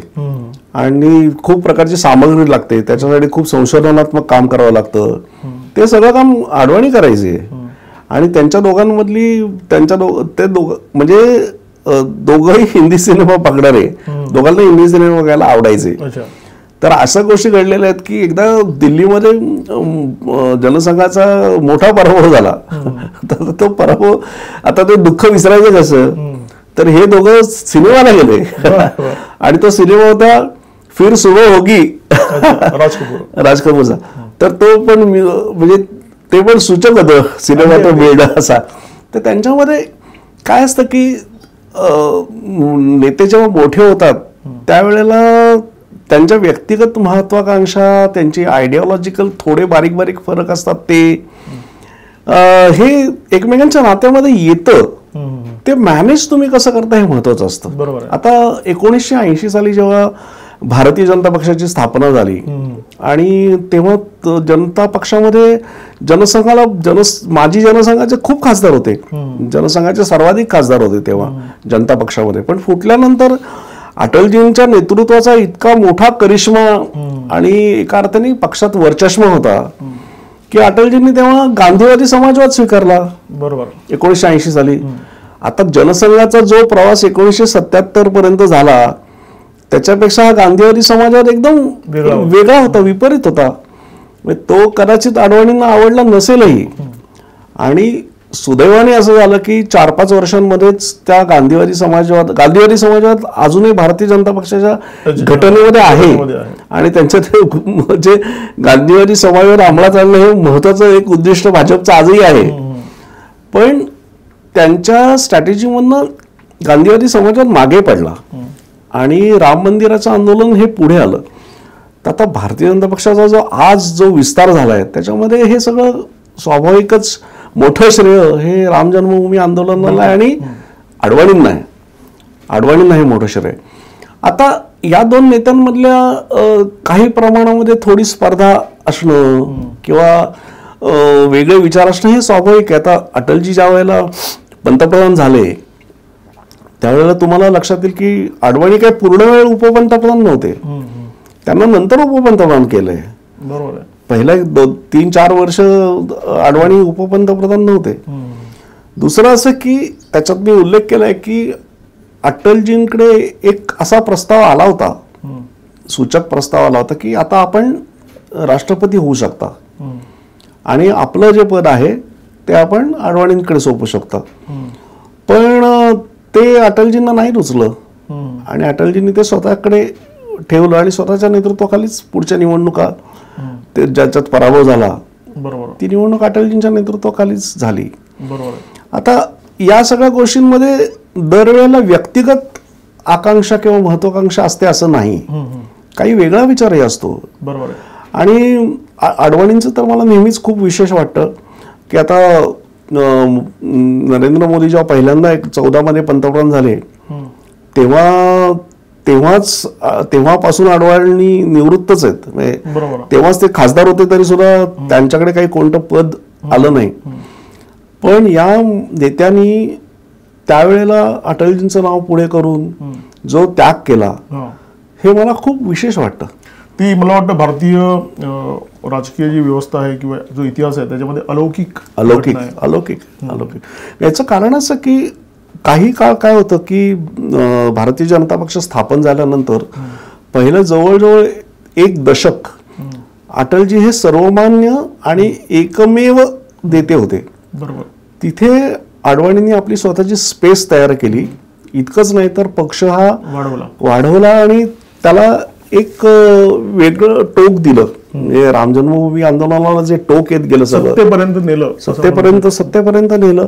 आणि खूप प्रकारची सामग्री लागते, त्याच्यासाठी खूप संशोधनात्मक काम करावं लागतं. ते सगळं काम अडवाणी करायचे. आणि त्यांच्या दोघांमधली ते दोघं म्हणजे दोघंही हिंदी सिनेमा बघणारे, दोघांना हिंदी सिनेमा बघायला आवडायचे. तर अशा गोष्टी घडलेल्या आहेत की एकदा दिल्लीमध्ये जनसंघाचा मोठा पराभव झाला. तर तो पराभव, आता ते दुःख विसरायचं कसं, तर हे दोघं सिनेमाला गेले आणि तो सिनेमा होता फिर सुबह होगी, राज कपूरचा. तर तो पण म्हणजे ते पण सूचक होतं सिनेमा तो वेगळा असा. तर त्यांच्यामध्ये काय असतं की नेते जेव्हा मोठे होतात त्यावेळेला त्यांच्या व्यक्तिगत महत्वाकांक्षा, त्यांची आयडिओलॉजिकल थोडे बारीक बारीक फरक असतात, ते हे एकमेकांच्या नात्यामध्ये येतं. ते मॅनेज तुम्ही कसं करता हे महत्वाचं असतं. बरोबर. आता 1980 साली जेव्हा भारतीय जनता पक्षाची स्थापना झाली आणि तेव्हा जनता पक्षामध्ये माजी जनसंघाचे खूप खासदार होते, जनसंघाचे सर्वाधिक खासदार होते तेव्हा जनता पक्षामध्ये. पण फुटल्यानंतर अटलजींच्या नेतृत्वाचा इतका मोठा करिश्मा आणि एका अर्थाने पक्षात वर्चस्व होता की अटलजींनी तेव्हा गांधीवादी समाजवाद स्वीकारला. बरोबर. 1980 साली. आता जनसंघाचा जो प्रवास 1977 पर्यंत झाला त्याच्यापेक्षा हा गांधीवादी समाजवाद एकदम वेगळा होता, विपरीत होता. तो कदाचित अडवाणींना आवडला नसेलही. आणि सुदैवाने असं झालं की 4-5 वर्षांमध्येच त्या गांधीवादी समाजवाद अजूनही भारतीय जनता पक्षाच्या घटनेमध्ये आहे आणि त्यांच्या जे गांधीवादी समाजवाद अंमलात आणणं हे महत्वाचं एक उद्दिष्ट भाजपचं आजही आहे. पण त्यांच्या स्ट्रॅटेजीमधनं गांधीवादी समाजवाद मागे पडला आणि राम मंदिराचं आंदोलन हे पुढे आलं. तर आता भारतीय जनता पक्षाचा आज जो विस्तार झालाय त्याच्यामध्ये हे सगळं स्वाभाविकच मोठं श्रेय हे राम जन्मभूमी आंदोलनाला आहे आणि अडवाणींना हे मोठं श्रेय. आता या 2 नेत्यांमधल्या काही प्रमाणामध्ये थोडी स्पर्धा असणं किंवा वेगळे विचार असणं हे स्वाभाविक आहे. आता अटलजी ज्या वेळेला पंतप्रधान झाले त्यावेळेला तुम्हाला लक्षात येईल की अडवाणी काही पूर्ण वेळ उपपंतप्रधान नव्हते, त्यांना नंतर उपपंतप्रधान केलंय. बरोबर. पहिला 3-4 वर्ष अडवाणी उपपंतप्रधान नव्हते. दुसरं असं की त्याच्यात मी उल्लेख केलाय की अटलजींकडे एक असा प्रस्ताव आला होता, सूचक प्रस्ताव आला होता की आता आपण राष्ट्रपती होऊ शकता. आणि आपलं जे पद आहे ते आपण अडवाणींकडे सोपवू शकतो. पण ते अटलजींना नाही रुचलं आणि अटलजींनी ते स्वतःकडे ठेवलं आणि स्वतःच्या नेतृत्वाखालीच पुढच्या निवडणुका ते ज्याच्यात पराभव झाला ती निवडणूक अटलजींच्या नेतृत्वाखालीच झाली. आता या सगळ्या गोष्टींमध्ये दरवेळेला व्यक्तिगत आकांक्षा किंवा महत्वाकांक्षा असते असं नाही, काही वेगळा विचारही असतो. आणि अडवाणींचं तर मला नेहमीच खूप विशेष वाटतं की आता नरेंद्र मोदी जेव्हा पहिल्यांदा 2014 मध्ये पंतप्रधान झाले तेव्हापासून अडवाणी निवृत्तच आहेत. तेव्हाच ते खासदार होते तरी सुद्धा त्यांच्याकडे काही कोणतं पद आलं नाही. पण या नेत्यांनी त्यावेळेला अटलजींचं नाव पुढे करून जो त्याग केला हे मला खूप विशेष वाटतं. ती मला वाटतं भारतीय राजकीय जी व्यवस्था आहे किंवा जो इतिहास आहे त्याच्यामध्ये अलौकिक अलौकिक अलौकिक अलौकिक याचं कारण असं की काही काळ काय होतं की भारतीय जनता पक्ष स्थापन झाल्यानंतर पहिलं जवळजवळ 1 दशक अटलजी हे सर्वमान्य आणि एकमेव नेते होते. तिथे अडवाणींनी आपली स्वतःची स्पेस तयार केली. इतकंच नाही तर पक्ष हा वाढवला आणि त्याला एक वेगळं टोक दिलं. म्हणजे राम जन्मभूमी आंदोलनाला जे टोक येत गेलं सत्तेपर्यंत नेलं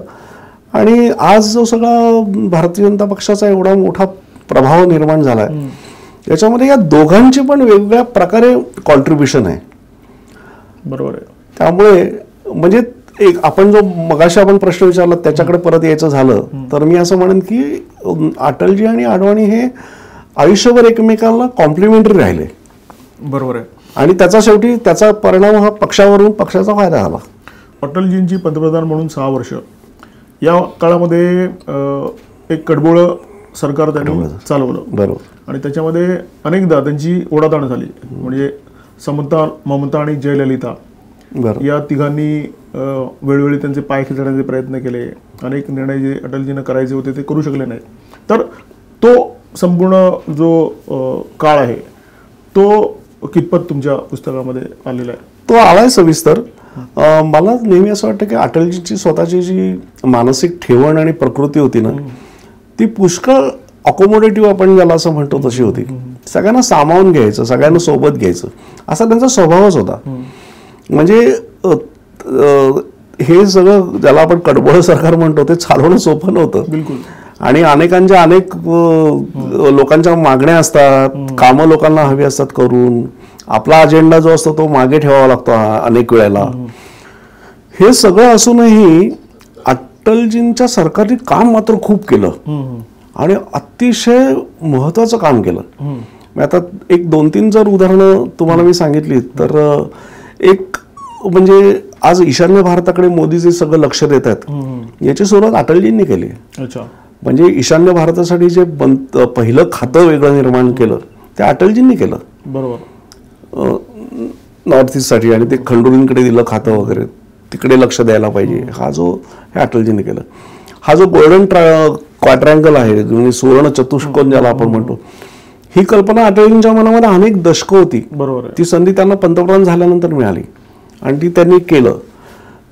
आणि आज जो सगळा भारतीय जनता पक्षाचा एवढा मोठा प्रभाव निर्माण झालाय याच्यामध्ये या दोघांची पण वेगवेगळ्या प्रकारे कॉन्ट्रीब्युशन आहे. त्यामुळे म्हणजे एक आपण जो मगाशी आपण प्रश्न विचारला त्याच्याकडे परत यायचं झालं तर मी असं म्हणेन की अटलजी आणि अडवाणी हे आयुष्यभर एकमेकांना कॉम्प्लिमेंटरी राहिले. आणि त्याचा शेवटी त्याचा परिणाम हा पक्षावरून पक्षाचा फायदा झाला. अटलजींची पंतप्रधान म्हणून 6 वर्ष या काळामध्ये एक कडबोळ सरकार त्यांनी चालवलं आणि त्याच्यामध्ये अनेकदा त्यांची ओढाताण झाली. म्हणजे समता, ममता आणि जयललिता या तिघांनी वेळोवेळी त्यांचे पाय खेचण्याचे प्रयत्न केले. अनेक निर्णय जे अटलजींना करायचे होते ते करू शकले नाही. तर तो संपूर्ण जो काळ आहे तो कितपत तुमच्या पुस्तकामध्ये आलेला आहे? तो आलाय सविस्तर. मला नेहमी असं वाटतं की अटलजींची स्वतःची जी मानसिक ठेवण आणि प्रकृती होती ना ती पुष्कळ अकोमोडेटिव्ह आपण ज्याला असं म्हणतो तशी होती. सगळ्यांना सामावून घ्यायचं, सगळ्यांना सोबत घ्यायचं असा त्यांचा स्वभावच होता. म्हणजे हे सगळं ज्याला आपण कडबोळ सरकार म्हणतो ते चालवणं सोपं नव्हतं. बिलकुल. आणि अनेक लोकांच्या मागण्या असतात, कामं लोकांना हवी असतात करून, आपला अजेंडा जो असतो तो मागे ठेवावा लागतो अनेक वेळेला. हे सगळं असूनही अटलजींच्या सरकारने काम मात्र खूप केलं आणि अतिशय महत्वाचं काम केलं. आता एक 2-3 जर उदाहरणं तुम्हाला मी सांगितली तर एक म्हणजे आज ईशान्य भारताकडे मोदी जे सगळं लक्ष देत आहेत याची सुरुवात अटलजींनी केली. म्हणजे ईशान्य भारतासाठी जे पहिलं खातं वेगळं निर्माण केलं ते अटलजींनी केलं. नॉर्थ ईस्ट साठी आणि ते खंडोरींकडे दिलं खातं वगैरे, तिकडे लक्ष द्यायला पाहिजे हे अटलजींनी केलं. हा जो गोल्डन क्वाड्रँगल आहे म्हणजे सुवर्ण चतुष्कोन ज्याला आपण म्हणतो, ही कल्पना अटलजींच्या मनामध्ये अनेक दशकं होती. ती संधी त्यांना पंतप्रधान झाल्यानंतर मिळाली आणि ती त्यांनी केलं.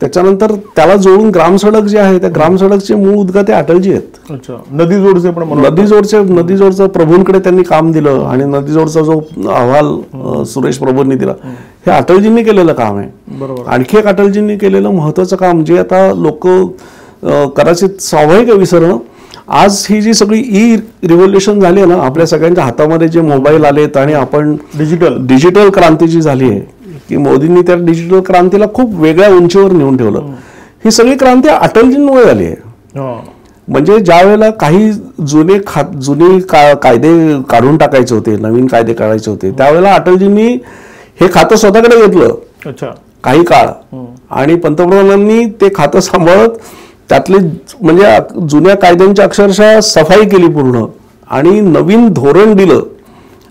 त्याच्यानंतर त्याला जोडून ग्रामसडक जे आहे त्या ग्रामसडकचे मूळ उद्गाते अटलजी आहेत. नदीजोडचं प्रभूंकडे त्यांनी काम दिलं आणि नदीजोडचा जो अहवाल सुरेश प्रभूंनी दिला हे अटलजींनी केलेलं काम आहे. आणखी एक अटलजींनी केलेलं महत्वाचं काम जे आता लोक कदाचित स्वाभाविक विसरणं, आज ही जी सगळी रिव्होल्युशन झाली आहे ना, आपल्या सगळ्यांच्या हातामध्ये जे मोबाईल आलेत आणि आपण डिजिटल क्रांती जी झाली आहे की मोदींनी त्या डिजिटल क्रांतीला खूप वेगळ्या उंचीवर नेऊन ठेवलं. ही सगळी क्रांती अटलजींमुळे झाली आहे. म्हणजे ज्या वेळेला काही जुने कायदे काढून टाकायचे होते, नवीन कायदे काढायचे होते, त्यावेळेला अटलजींनी हे खातं स्वतःकडे घेतलं काही काळ आणि पंतप्रधानांनी ते खातं सांभाळत त्यातले म्हणजे जुन्या कायद्यांची अक्षरशः सफाई केली पूर्ण आणि नवीन धोरण दिलं.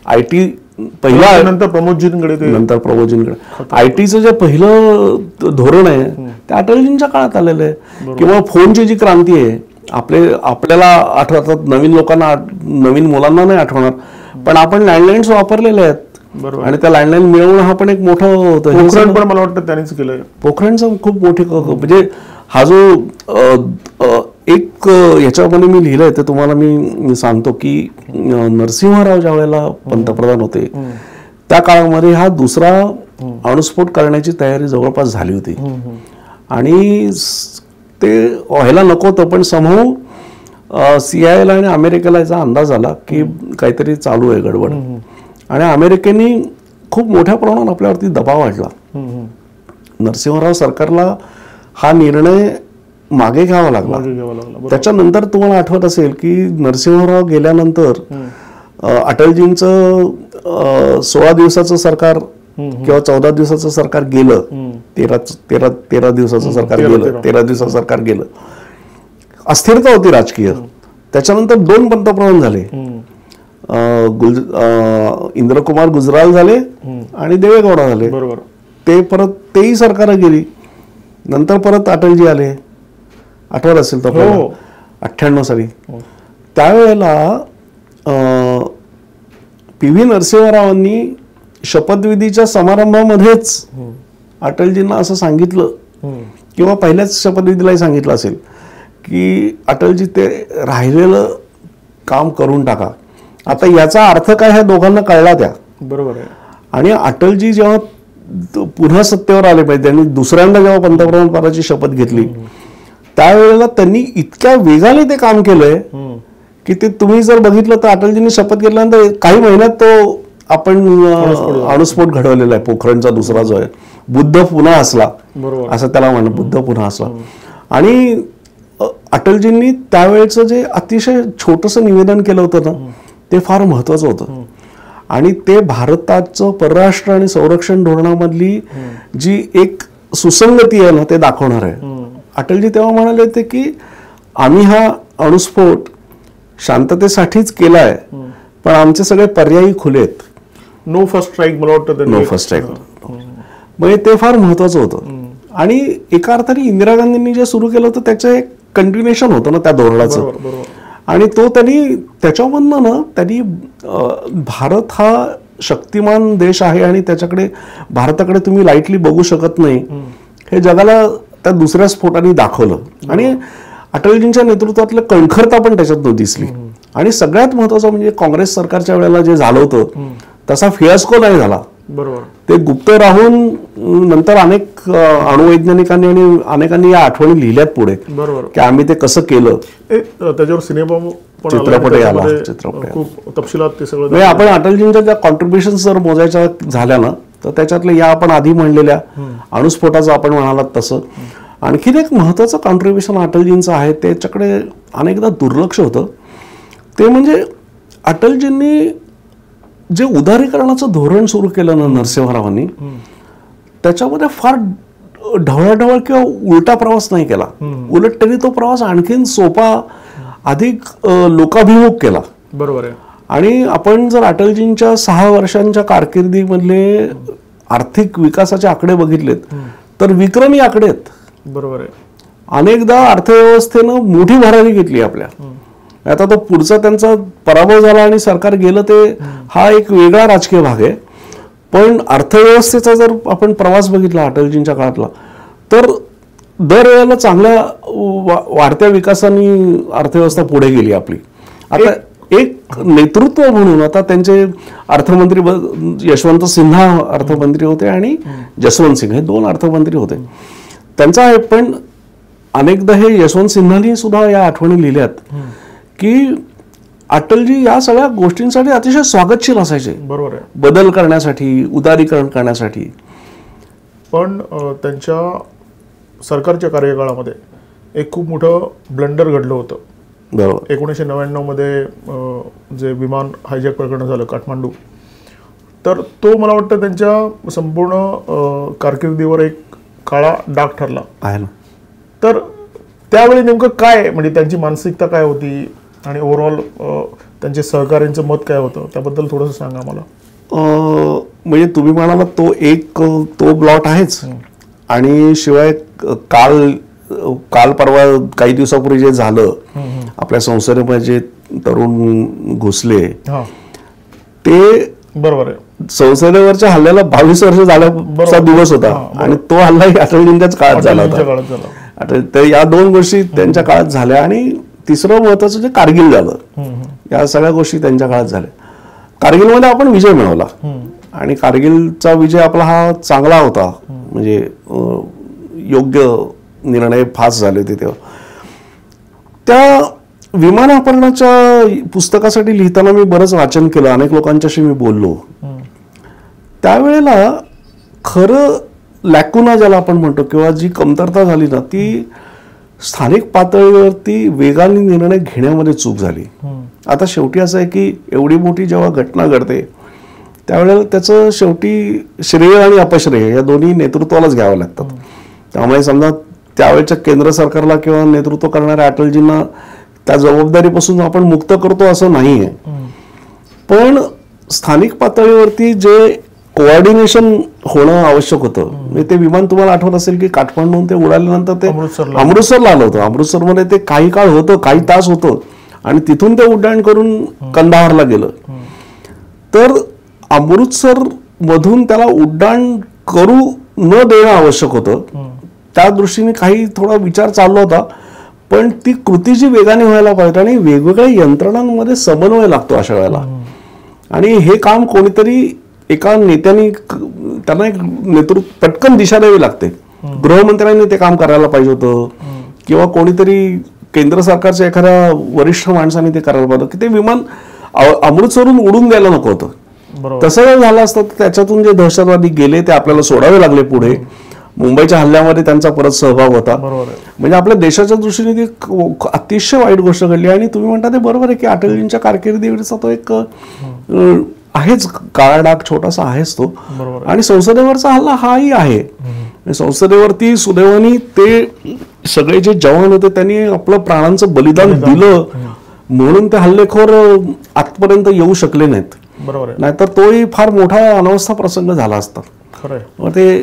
IT पहिला नंतर प्रमोदजींकडे IT जे पहिलं धोरण आहे ते अटलजींच्या काळात आलेलं आहे. किंवा फोनची जी क्रांती आहे, आपल्याला आठवतात, नवीन लोकांना, नवीन मुलांना नाही आठवणार, पण आपण लँडलाईन्स वापरलेले आहेत. बरोबर. आणि त्या लँडलाईन मिळवणं हा पण एक मोठं होतं. पोखरण पण मला वाटतं त्यांनीच केलंय. पोखरणचं खूप मोठी म्हणजे हा जो एक याच्यामध्ये मी लिहिलंय ते तुम्हाला मी सांगतो की नरसिंहराव ज्या वेळेला पंतप्रधान होते त्या काळामध्ये हा दुसरा अणुस्फोट करण्याची तयारी जवळपास झाली होती. आणि ते व्हायला नको होतं, पण समूह CIA आणि अमेरिकेला याचा अंदाज आला की काहीतरी चालू आहे गडबड. आणि अमेरिकेने खूप मोठ्या प्रमाणात आपल्यावरती दबाव वाढला. नरसिंहराव सरकारला हा निर्णय मागे घ्यावा लागला. त्याच्यानंतर तुम्हाला आठवत असेल की नरसिंहराव गेल्यानंतर अटलजींचं 16 दिवसाचं सरकार किंवा 14 दिवसाचं सरकार गेलं. 13 दिवसाचं सरकार गेलं. 13 दिवसाचं सरकार गेलं. अस्थिरता होती राजकीय. त्याच्यानंतर 2 पंतप्रधान झाले. इंद्रकुमार गुजराल झाले आणि देवेगौडा झाले. बरोबर. तेही सरकार गेली. नंतर परत अटलजी आले. आठवत असेल तर 98 साली. त्यावेळेला PV नरसिंहरावांनी शपथविधीच्या समारंभामध्येच अटलजींना असं सांगितलं किंवा पहिल्याच शपथविधीलाही सांगितलं असेल की अटलजी ते राहिलेलं काम करून टाका. आता याचा अर्थ काय ह्या दोघांना कळला त्या. बरोबर आहे. आणि अटलजी जेव्हा पुन्हा सत्तेवर आले पाहिजे, त्यांनी दुसऱ्यांदा जेव्हा पंतप्रधान पदाची शपथ घेतली त्यावेळेला त्यांनी इतक्या वेगाने ते काम केलंय की ते तुम्ही जर बघितलं तर अटलजींनी शपथ घेतल्यानंतर काही महिन्यात तो आपण अणुस्फोट घडवलेला आहे. पोखरणचा दुसरा जो आहे, बुद्ध पुन्हा हसला असं त्याला म्हणणं, बुद्ध पुन्हा हसला. आणि अटलजींनी त्यावेळेचं जे अतिशय छोटंसं निवेदन केलं होतं ना ते फार महत्वाचं होतं. आणि ते भारताचं परराष्ट्र आणि संरक्षण धोरणामधली जी एक सुसंगती आहे ना ते दाखवणार आहे. अटलजी तेव्हा म्हणाले होते की आम्ही हा अणुस्फोट शांततेसाठीच केलाय, पण आमचे सगळे पर्यायी खुलेत. नो फर्स्ट स्ट्राईक मला वाटतं. No first strike. म्हणजे ते फार महत्वाचं होतं. आणि एका अर्थाने इंदिरा गांधींनी जे सुरू केलं होतं त्याचं एक कंटिन्युएशन होतं ना त्या धोरणाचं. आणि तो त्यांनी त्याच्यामधनं ना त्यांनी भारत हा शक्तिमान देश आहे आणि त्याच्याकडे भारताकडे तुम्ही लाईटली बघू शकत नाही हे जगाला त्या दुसऱ्या स्फोटाने दाखवलं. आणि अटलजींच्या नेतृत्वातलं कणखरता पण त्याच्यात दिसली. आणि सगळ्यात महत्वाचं म्हणजे काँग्रेस सरकारच्या वेळेला जे झालं होतं तसा फियास्को नाही झाला. बरोबर. ते गुप्त राहून नंतर अनेक अणुवैज्ञानिकांनी आणि अनेकांनी या आठवणी लिहिल्यात पुढे. बरोबर. की आम्ही ते कसं केलं. त्याच्यावर सिनेमा चित्रपट खूप तपशिलात ते सगळं. म्हणजे आपण अटलजींच्या त्या कॉन्ट्रीब्युशन जर मोजायच्या झाल्या ना तर त्याच्यातल्या या आपण आधी म्हणलेल्या अणुस्फोटाचं आपण म्हणालात तसं आणखीन एक महत्वाचं कॉन्ट्रीब्युशन अटलजींचं आहे, त्याच्याकडे अनेकदा दुर्लक्ष होतं. ते म्हणजे अटलजींनी जे उदारीकरणाचं धोरण सुरू केलं ना नरसिंहरावांनी त्याच्यामध्ये फार ढवळाढवळ किंवा उलटा प्रवास नाही केला. उलट त्यांनी तो प्रवास आणखीन सोपा, अधिक लोकाभिमुख केला. बरोबर आहे. आणि आपण जर अटलजींच्या 6 वर्षांच्या कारकिर्दीमधले आर्थिक विकासाचे आकडे बघितलेत तर विक्रमी आकडे आहेत. बरोबर आहे. अनेकदा अर्थव्यवस्थेनं मोठी भरारी घेतली आपल्या. आता तो पुढचा त्यांचा पराभव झाला आणि सरकार गेलं ते हा एक वेगळा राजकीय भाग आहे. पण अर्थव्यवस्थेचा जर आपण प्रवास बघितला अटलजींच्या काळातला तर दरवेळेला चांगल्या वाढत्या विकासाने अर्थव्यवस्था पुढे गेली आपली. आता एक नेतृत्व म्हणून आता त्यांचे अर्थमंत्री यशवंत सिन्हा अर्थमंत्री होते आणि जसवंत सिंग हे 2 अर्थमंत्री होते. त्यांचा आहे. पण अनेकदा हे यशवंत सिन्हानी सुद्धा या आठवणी लिहिल्यात की अटलजी या सगळ्या गोष्टींसाठी अतिशय स्वागतशील असायचे. बरोबर आहे. बदल करण्यासाठी, उदारीकरण करण्यासाठी. पण त्यांच्या सरकारच्या कार्यकाळामध्ये एक खूप मोठं ब्लंडर घडलं होतं. बरोबर. 1999 मध्ये जे विमान हायजॅक प्रकरण झालं काठमांडू, तर तो मला वाटतं त्यांच्या संपूर्ण कारकिर्दीवर एक काळा डाग ठरला आहे ना. तर त्यावेळी नेमकं काय म्हणजे त्यांची मानसिकता काय होती आणि ओव्हरऑल त्यांचे सहकार्यांचं मत काय होतं त्याबद्दल थोडंसं सांगा मला. म्हणजे तुम्ही म्हणाला तो ब्लॉट आहेच. आणि शिवाय काल परवा काही दिवसापूर्वी जे झालं आपल्या संसदेमध्ये जे तरुण घुसले ते बरोबर आहे. संसदेवरच्या हल्ल्याला 22 वर्ष झाल्याचा दिवस होता आणि तो हल्लाही अटलजींच्याच काळात झाला होता. तर या 2 गोष्टी त्यांच्या काळात झाल्या. आणि तिसरं महत्वाचं जे कारगिल झालं, या सगळ्या गोष्टी त्यांच्या काळात झाल्या. कारगिलमध्ये आपण विजय मिळवला आणि कारगिलचा विजय आपला हा चांगला होता, म्हणजे योग्य निर्णय फास्ट झाले होते तेव्हा. त्या विमान अपहरणाच्या पुस्तकासाठी लिहिताना मी बरंच वाचन केलं, अनेक लोकांच्याशी मी बोललो. त्यावेळेला खरं लॅकुना ज्याला आपण म्हणतो किंवा जी कमतरता झाली ना, ती स्थानिक पातळीवरती वेगाने निर्णय घेण्यामध्ये चूक झाली. आता शेवटी असं आहे की एवढी मोठी जेव्हा घटना घडते त्यावेळेला त्याचं शेवटी श्रेय आणि अपश्रेय या दोन्ही नेतृत्वालाच घ्यावं लागतात. त्यामुळे समजा त्यावेळेच्या केंद्र सरकारला किंवा नेतृत्व करणाऱ्या अटलजींना त्या जबाबदारीपासून आपण मुक्त करतो असं नाही आहे. पण स्थानिक पातळीवरती जे कोऑर्डिनेशन होणं आवश्यक होतं, म्हणजे ते विमान तुम्हाला आठवत असेल की काठमांडून ते उडाल्यानंतर ते अमृतसरला आलं होतं. अमृतसरमध्ये ते काही काळ होतं, काही तास होतं आणि तिथून ते उड्डाण करून कंदाहारला गेलं. तर अमृतसर मधून त्याला उड्डाण करू न देणं आवश्यक होतं. त्या दृष्टीने काही थोडा विचार चालला होता, पण ती कृती जी वेगाने व्हायला पाहिजे आणि वेगवेगळ्या यंत्रणांमध्ये समन्वय लागतो अशा वेळेला. आणि हे काम कोणीतरी एका नेत्याने त्यांना एक नेतृत्व पटकन दिशा द्यावी लागते. गृहमंत्र्यांनी ते काम करायला पाहिजे होतं किंवा कोणीतरी केंद्र सरकारच्या एखाद्या वरिष्ठ माणसाने ते करायला पाहिजे की ते विमान अमृतसरहून उडून द्यायला नको होतं. तसं जर झालं असतं तर त्याच्यातून जे दहशतवादी गेले ते आपल्याला सोडावे लागले. पुढे मुंबईच्या हल्ल्यामध्ये त्यांचा परत सहभाग होता. म्हणजे आपल्या देशाच्या दृष्टीने ती अतिशय वाईट गोष्ट घडली. आणि तुम्ही म्हणता ते बरोबर आहे की अटलजींच्या कारकिर्दीचा तो एक आहेच काळा डाग, छोटासा आहेच तो. आणि संसदेवरचा हल्ला हाही आहे. संसदेवरती सुदैवाने ते सगळे जे जवान होते त्यांनी आपलं प्राणांचं बलिदान दिलं म्हणून ते हल्लेखोर आजपर्यंत येऊ शकले नाहीत. नाहीतर तोही फार मोठा अनवस्था प्रसंग झाला असता. मग ते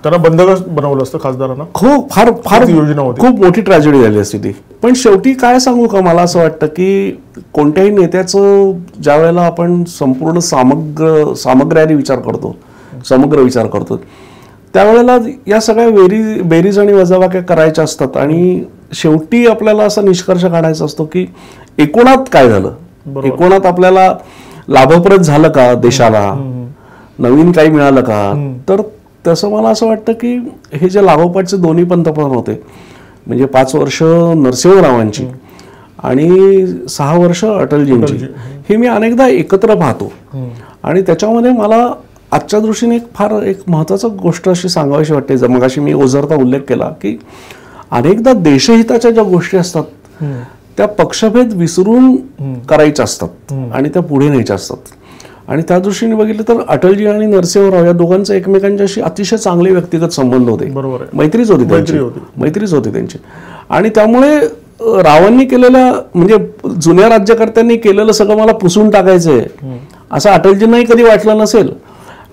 त्यांना बंदोबस्त बनवलं असतं खासदारांना. खूप फार फार योजना होती, खूप मोठी ट्रॅजेडी झाली असती ती. पण शेवटी काय सांगू का, मला असं वाटतं की कोणत्याही नेत्याचं ज्या वेळेला आपण संपूर्ण सामग्र्याने विचार करतो, समग्र विचार करतो, त्यावेळेला या सगळ्या बेरीज आणि वजाबाक्या करायच्या असतात. आणि शेवटी आपल्याला असा निष्कर्ष काढायचा असतो की एकूणात काय झालं, एकूणात आपल्याला लाभप्रद झालं का देशाला, नवीन काही मिळालं का. तर तसं मला असं वाटतं की हे जे लागोपाठचे दोन्ही पंतप्रधान होते, म्हणजे 5 वर्ष नरसिंहरावांची आणि 6 वर्ष अटलजींची, हे मी अनेकदा एकत्र पाहतो. आणि त्याच्यामध्ये मला आजच्या दृष्टीने एक महत्वाची गोष्ट अशी सांगावीशी वाटते. मगाशी मी ओझरता उल्लेख केला की अनेकदा देशहिताच्या ज्या गोष्टी असतात त्या पक्षभेद विसरून करायच्या असतात आणि त्या पुढे न्यायच्या असतात. आणि त्या दृष्टीने बघितलं तर अटलजी आणि नरसिंहराव या दोघांचे एकमेकांच्याशी अतिशय चांगले व्यक्तिगत संबंध होते. मैत्रीच होती त्यांची. आणि त्यामुळे रावांनी केलेल्या, म्हणजे जुन्या राज्यकर्त्यांनी केलेलं सगळं मला पुसून टाकायचंय असं अटलजींनाही कधी वाटलं नसेल.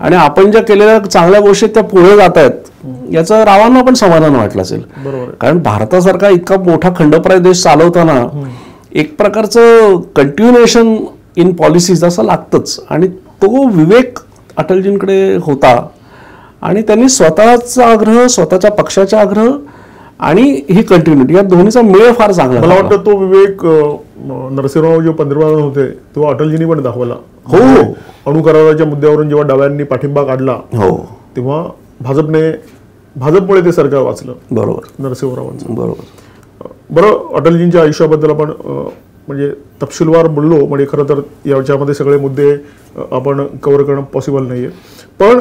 आणि आपण ज्या केलेल्या चांगल्या गोष्टी त्या पुढे जात आहेत याचं रावांना पण समाधान वाटलं असेल. कारण भारतासारखा इतका मोठा खंडप्राय देश चालवताना एक प्रकारचं कंटिन्युएशन इन पॉलिसीज असं लागतंच. आणि तो विवेक अटलजींकडे होता. आणि त्यांनी स्वतःचा आग्रह, स्वतःच्या पक्षाचा आग्रह आणि ही कंटिन्युटी या दोन्हीचा मेळ फार चांगला. मला वाटतं तो विवेक नरसिंहराव जे पंतप्रधान होते तेव्हा अटलजींनी पण दाखवला. हो, अणु कराराच्या मुद्द्यावरून जेव्हा डाव्यांनी पाठिंबा काढला तेव्हा भाजपमुळे ते सरकार वाचलं. बरोबर, नरसिंहरावांचं. बरोबर. बरं, अटलजींच्या आयुष्याबद्दल आपण म्हणजे तपशीलवार बोललो, म्हणजे खरं तर याच्यामध्ये सगळे मुद्दे आपण कव्हर करणं पॉसिबल नाहीये. पण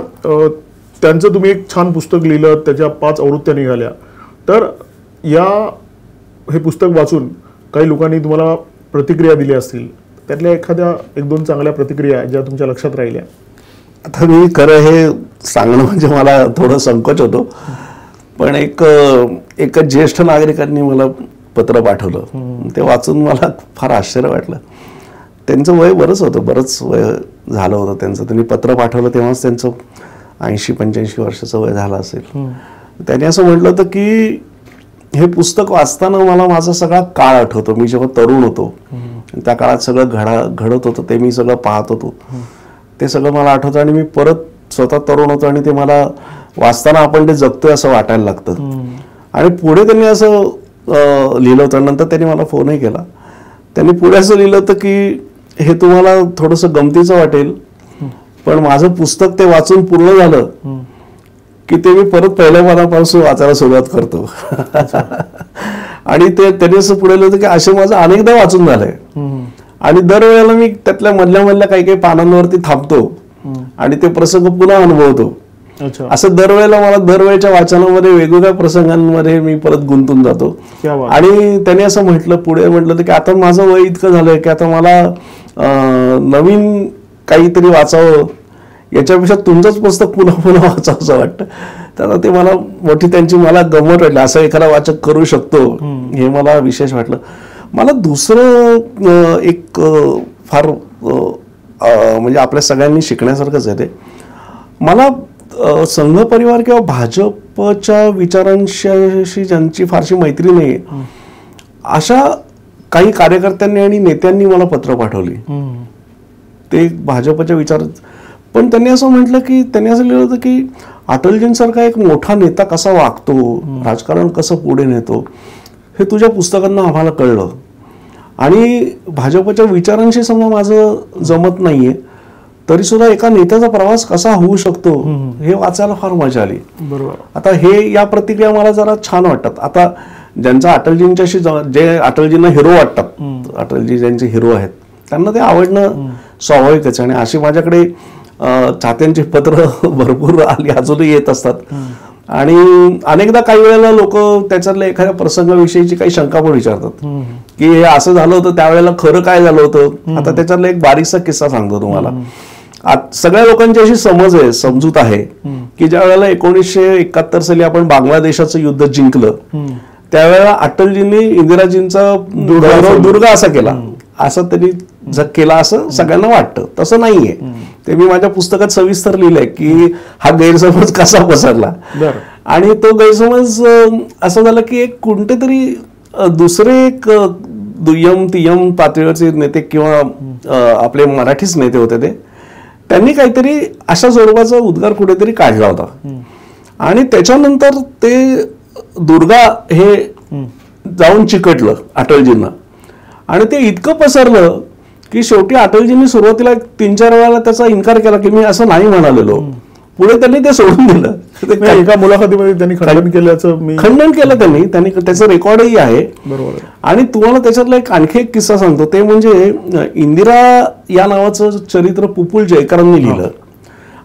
त्यांचं तुम्ही एक छान पुस्तक लिहिलं, त्याच्या 5 आवृत्त्या निघाल्या. तर हे पुस्तक वाचून काही लोकांनी तुम्हाला प्रतिक्रिया दिल्या असतील, त्यातल्या एखाद्या 1-2 चांगल्या प्रतिक्रिया ज्या तुमच्या लक्षात राहिल्या. आता मी खरं हे सांगणं म्हणजे मला थोडं संकोच होतो, पण एक ज्येष्ठ नागरिकांनी मला पत्र पाठवलं. ते वाचून मला फार आश्चर्य वाटलं. त्यांचं वय बरंच वय झालं होतं त्यांचं. त्यांनी पत्र पाठवलं तेव्हाच त्यांचं 80-85 वर्षाचं वय झालं असेल. त्यांनी असं म्हटलं होतं की हे पुस्तक वाचताना मला माझा सगळा काळ आठवतो. मी जेव्हा तरुण होतो त्या काळात सगळं घडत होतं ते मी सगळं पाहत होतो. ते सगळं मला आठवतं आणि मी परत स्वतः तरुण होतो आणि ते मला वाचताना आपण ते जगतोय असं वाटायला लागतं. आणि पुढे त्यांनी असं लिहिलं होतं. नंतर त्यांनी मला फोनही केला. त्यांनी पुढे असं लिहिलं होतं की हे तुम्हाला थोडंसं गमतीचं वाटेल, पण माझं पुस्तक ते वाचून पूर्ण झालं की ते मी परत पहिल्या पानापासून वाचायला सुरुवात करतो. आणि ते त्यांनी असं पुढे लिहिलं होतं की असे माझं अनेकदा वाचून झालंय आणि दरवेळेला मी त्यातल्या मधल्या काही काही पानांवरती थांबतो आणि ते प्रसंग पुन्हा अनुभवतो. असं दरवेळेला मला दरवेळच्या वाचनामध्ये वेगवेगळ्या प्रसंगांमध्ये मी परत गुंतून जातो. आणि त्यांनी असं पुढे म्हटलं की आता माझं वय इतकं झालंय की आता मला नवीन काहीतरी वाचावं याच्यापेक्षा तुमचंच पुस्तक पुन्हा पुन्हा वाचावं असं वाटतं. तर ते मला मोठी त्यांची मला गंमत वाटली. असं एखादा वाचक करू शकतो हे मला विशेष वाटलं. मला दुसरं एक फार म्हणजे आपल्या सगळ्यांनी शिकण्यासारखंच आहे ते. मला संघ परिवार किंवा भाजपच्या विचारांशी ज्यांची फारशी मैत्री नाही अशा काही कार्यकर्त्यांनी आणि नेत्यांनी मला पत्र पाठवली. ते भाजपच्या विचार, पण त्यांनी असं म्हटलं की त्यांनी असं लिहिलं होतं की अटलजींसारखा एक मोठा नेता कसा वागतो, राजकारण कसं पुढे नेतो हे तुझ्या पुस्तकांना आम्हाला कळलं. आणि भाजपच्या विचारांशी समजा माझं जमत नाहीये तरी सुद्धा एका नेत्याचा प्रवास कसा होऊ शकतो हे वाचायला फार मजा आली. बरोबर. आता हे या प्रतिक्रिया मला जरा छान वाटतात. आता ज्यांचा अटलजींच्याशी जे अटलजींना हिरो वाटतात, अटलजी ज्यांचे हिरो आहेत त्यांना ते आवडणं स्वाभाविकच. आणि अशी माझ्याकडे चाहत्यांची पत्र भरपूर आली अजूनही येत असतात. आणि अनेकदा काही वेळेला लोक त्याच्यातल्या एखाद्या प्रसंगाविषयीची काही शंका पण विचारतात की हे असं झालं होतं त्यावेळेला खरं काय झालं होतं. आता त्याच्यातला एक बारीकसा किस्सा सांगतो तुम्हाला. सगळ्या लोकांची अशी समजूत आहे की ज्या वेळेला 1971 साली आपण बांगलादेशाचं युद्ध जिंकलं त्यावेळेला अटलजींनी इंदिराजींचा दुर्गा असा केला, असं त्यांनी केला असं सगळ्यांना वाटतं. तसं नाहीये. ते मी माझ्या पुस्तकात सविस्तर लिहिलंय की हा गैरसमज कसा पसरला. आणि तो गैरसमज असं झाला की एक कोणतेतरी दुसरे एक दुय्यम तिय्यम पातळीवरचे नेते किंवा आपले मराठीच नेते होते त्यांनी काहीतरी अशा स्वरूपाचा उद्गार कुठेतरी काढला होता. आणि त्याच्यानंतर ते दुर्गा हे जाऊन चिकटलं अटलजींना आणि ते इतकं पसरलं की शेवटी अटलजींनी सुरुवातीला 3-4 वेळाला त्याचा इन्कार केला की मी असं नाही म्हणालेलो. पुढे त्यांनी ते सोडून दिलं. एका मुलाखतीमध्ये त्यांनी खंडन केल्याचं खंडन केलं त्यांनी त्याचं रेकॉर्डही आहे. बरोबर. आणि तुम्हाला त्याच्यातला आणखी एक किस्सा सांगतो. ते म्हणजे इंदिरा या नावाचं चरित्र पुपुल जयकरांनी लिहिलं.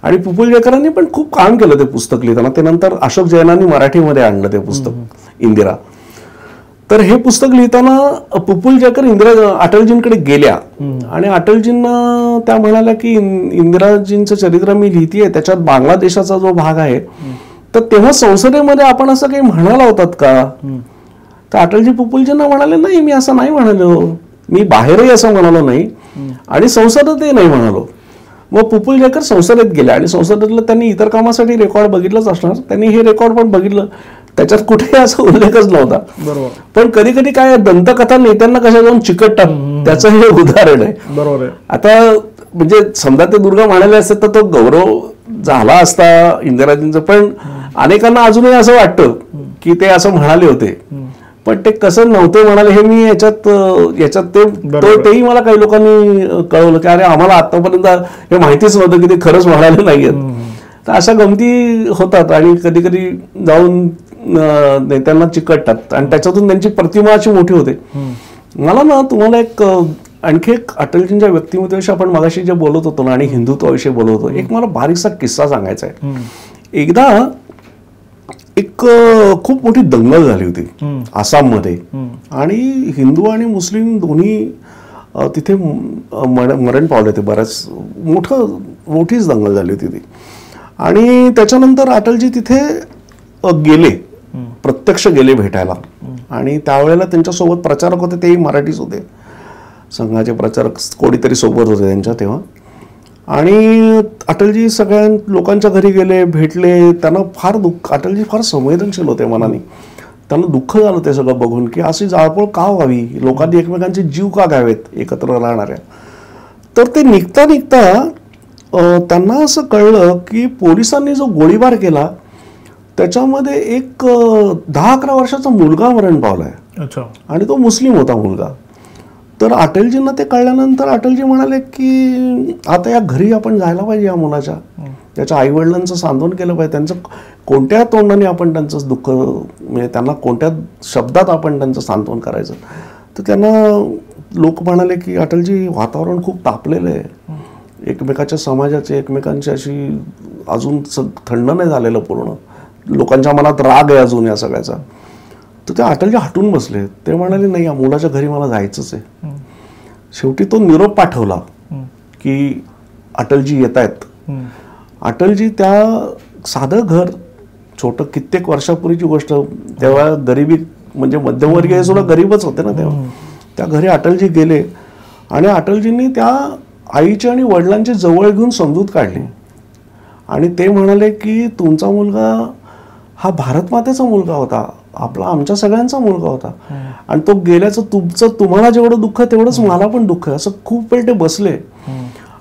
आणि पुपुल जयकरांनी पण खूप काम केलं ते पुस्तक लिहिताना. ते नंतर अशोक जैनांनी मराठीमध्ये आणलं ते पुस्तक इंदिरा. तर हे पुस्तक लिहिताना पुपुल जयकर अटलजींकडे गेल्या आणि अटलजींना त्या म्हणाल्या की इंदिराजींचं चरित्र मी लिहितेय त्याच्यात बांगलादेशाचा जो भाग आहे तर तेव्हा संसदेमध्ये आपण असं काही म्हणाला होतात का. तर अटलजी पुपुलजींना म्हणाले नाही मी असं नाही म्हणालो, मी बाहेरही असं म्हणालो नाही आणि संसदेतही नाही म्हणालो. मग पुपुल जयकर संसदेत गेल्या आणि संसदेतलं त्यांनी इतर कामासाठी रेकॉर्ड बघितलंच असणार. त्यांनी हे रेकॉर्ड पण बघितलं, त्याच्यात कुठेही असा उल्लेखच नव्हता. बरोबर. पण कधी कधी काय दंतकथा नेत्यांना कशा जाऊन चिकटतात त्याचं हे उदाहरण आहे. बरोबर आहे. आता म्हणजे समजा ते दुर्गा म्हणाले असते तर तो गौरव झाला असता इंदिराजींचा. पण अनेकांना अजूनही असं वाटतं की ते असं म्हणाले होते पण ते कसं नव्हते म्हणाले हे मी याच्यात तेही मला काही लोकांनी कळवलं की अरे आम्हाला आतापर्यंत हे माहितीच नव्हतं की ते खरंच म्हणाले नाहीयेत. तर अशा गमती होतात आणि कधी कधी जाऊन नेत्यांना चिकटतात आणि त्याच्यातून त्यांची प्रतिमा अशी मोठी होते. मला ना तुम्हाला एक आणखी एक अटलजींच्या व्यक्तिमत्वाविषयी आपण मगाशी जे बोलत होतो ना आणि हिंदुत्वाविषयी बोलत होतो एक मला बारीकसा किस्सा सांगायचा आहे. एकदा एक खूप मोठी दंगल झाली होती आसाममध्ये आणि हिंदू आणि मुस्लिम दोन्ही तिथे मरण पावले होते. बऱ्याच मोठीच दंगल झाली होती ती. आणि त्याच्यानंतर अटलजी तिथे गेले, प्रत्यक्ष गेले भेटायला. आणि त्यावेळेला त्यांच्यासोबत प्रचारक होते तेही मराठीच होते, संघाचे प्रचारक कोणीतरी सोबत होते त्यांच्या तेव्हा. आणि अटलजी सगळ्या लोकांच्या घरी गेले, भेटले. त्यांना फार दुःख, अटलजी फार संवेदनशील होते मनाने. त्यांना दुःख झालं ते सगळं बघून की अशी जाळपोळ का व्हावी, लोकांनी एकमेकांचे जीव का घ्यावेत एकत्र राहणाऱ्या. तर ते निघता त्यांना असं कळलं की पोलिसांनी जो गोळीबार केला त्याच्यामध्ये एक 10-11 वर्षाचा मुलगा मरण पावलाय. अच्छा. आणि तो मुस्लिम होता मुलगा. तर अटलजींना ते कळल्यानंतर अटलजी म्हणाले की आता या घरी आपण जायला पाहिजे, या मुलाच्या त्याच्या आईवडिलांचं सांत्वन केलं पाहिजे, त्यांचं कोणत्या तोंडाने आपण त्यांचं दुःख म्हणजे त्यांना कोणत्या शब्दात आपण त्यांचं सांत्वन करायचं. तर त्यांना लोक म्हणाले की अटलजी वातावरण खूप तापलेलं आहे, एकमेकाच्या समाजाचे एकमेकांची अशी अजून थंड नाही झालेलं पूर्ण, लोकांच्या मनात राग आहे अजून या सगळ्याचा. तर ते अटलजी हटून बसले. ते म्हणाले नाही, या मुलाच्या घरी मला जायचंच आहे. शेवटी तो निरोप पाठवला की अटलजी येत आहेत. अटलजी त्या साधं घर, छोटं, कित्येक वर्षापूर्वीची गोष्ट, तेव्हा गरिबी म्हणजे मध्यमवर्गीय सुद्धा गरीबच होते ना तेव्हा, त्या घरी अटलजी गेले आणि अटलजींनी त्या आईची आणि वडिलांची जवळ घेऊन समजूत काढली आणि ते म्हणाले की तुमचा मुलगा हा भारत मातेचा मुलगा होता, आपला आमच्या सगळ्यांचा मुलगा होता आणि तो गेल्याचं तुम्हाला जेवढं दुःख आहे तेवढंच मला पण दुःख आहे. असं खूप वेळ ते बसले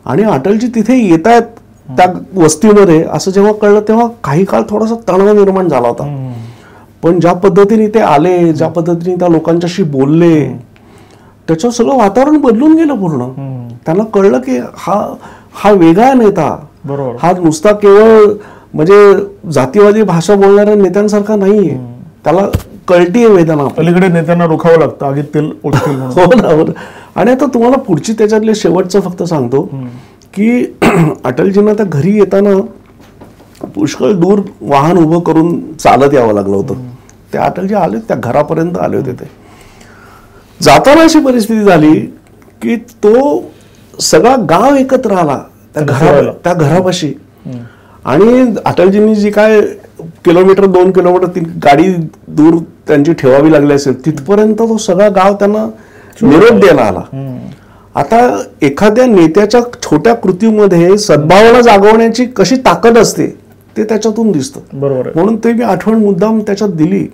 आणि अटलजी तिथे येत आहेत त्या वस्तीमध्ये असं जेव्हा कळलं तेव्हा काही काळ थोडासा तणाव निर्माण झाला होता. पण ज्या पद्धतीने ते आले, ज्या पद्धतीने त्या लोकांच्याशी बोलले, त्याचं सगळं वातावरण बदलून गेलं पूर्ण. त्यांना कळलं की हा वेगळा नेता, हा नुसता केवळ म्हणजे जातीवादी भाषा बोलणाऱ्या नेत्यांसारखा नाहीये, त्याला कळतीये वेदना. पलीकडे नेत्यांना रोखावं लागतं, आगीत तेल ओततील. हो ना. आणि आता तुम्हाला पुढची त्याच्यातले शेवटचं फक्त सांगतो की अटलजींना त्या घरी येताना पुष्कळ दूर वाहन उभं करून चालत यावं लागलं होतं. ते अटलजी आले, त्या घरापर्यंत आले होते. ते जाताना अशी परिस्थिती झाली की तो सगळा गाव एकत्र आला त्या घरापाशी आणि अटलजींनी जी काय किलोमीटर 2 किलोमीटर ती गाडी दूर त्यांची ठेवावी लागली असेल तिथपर्यंत तो सगळा गाव त्यांना निरोप द्यायला आला. आता एखाद्या नेत्याच्या छोट्या कृतीमध्ये सद्भावना जागवण्याची कशी ताकद असते ते त्याच्यातून दिसतं. बरोबर. म्हणून ते मी आठवण मुद्दाम त्याच्यात दिली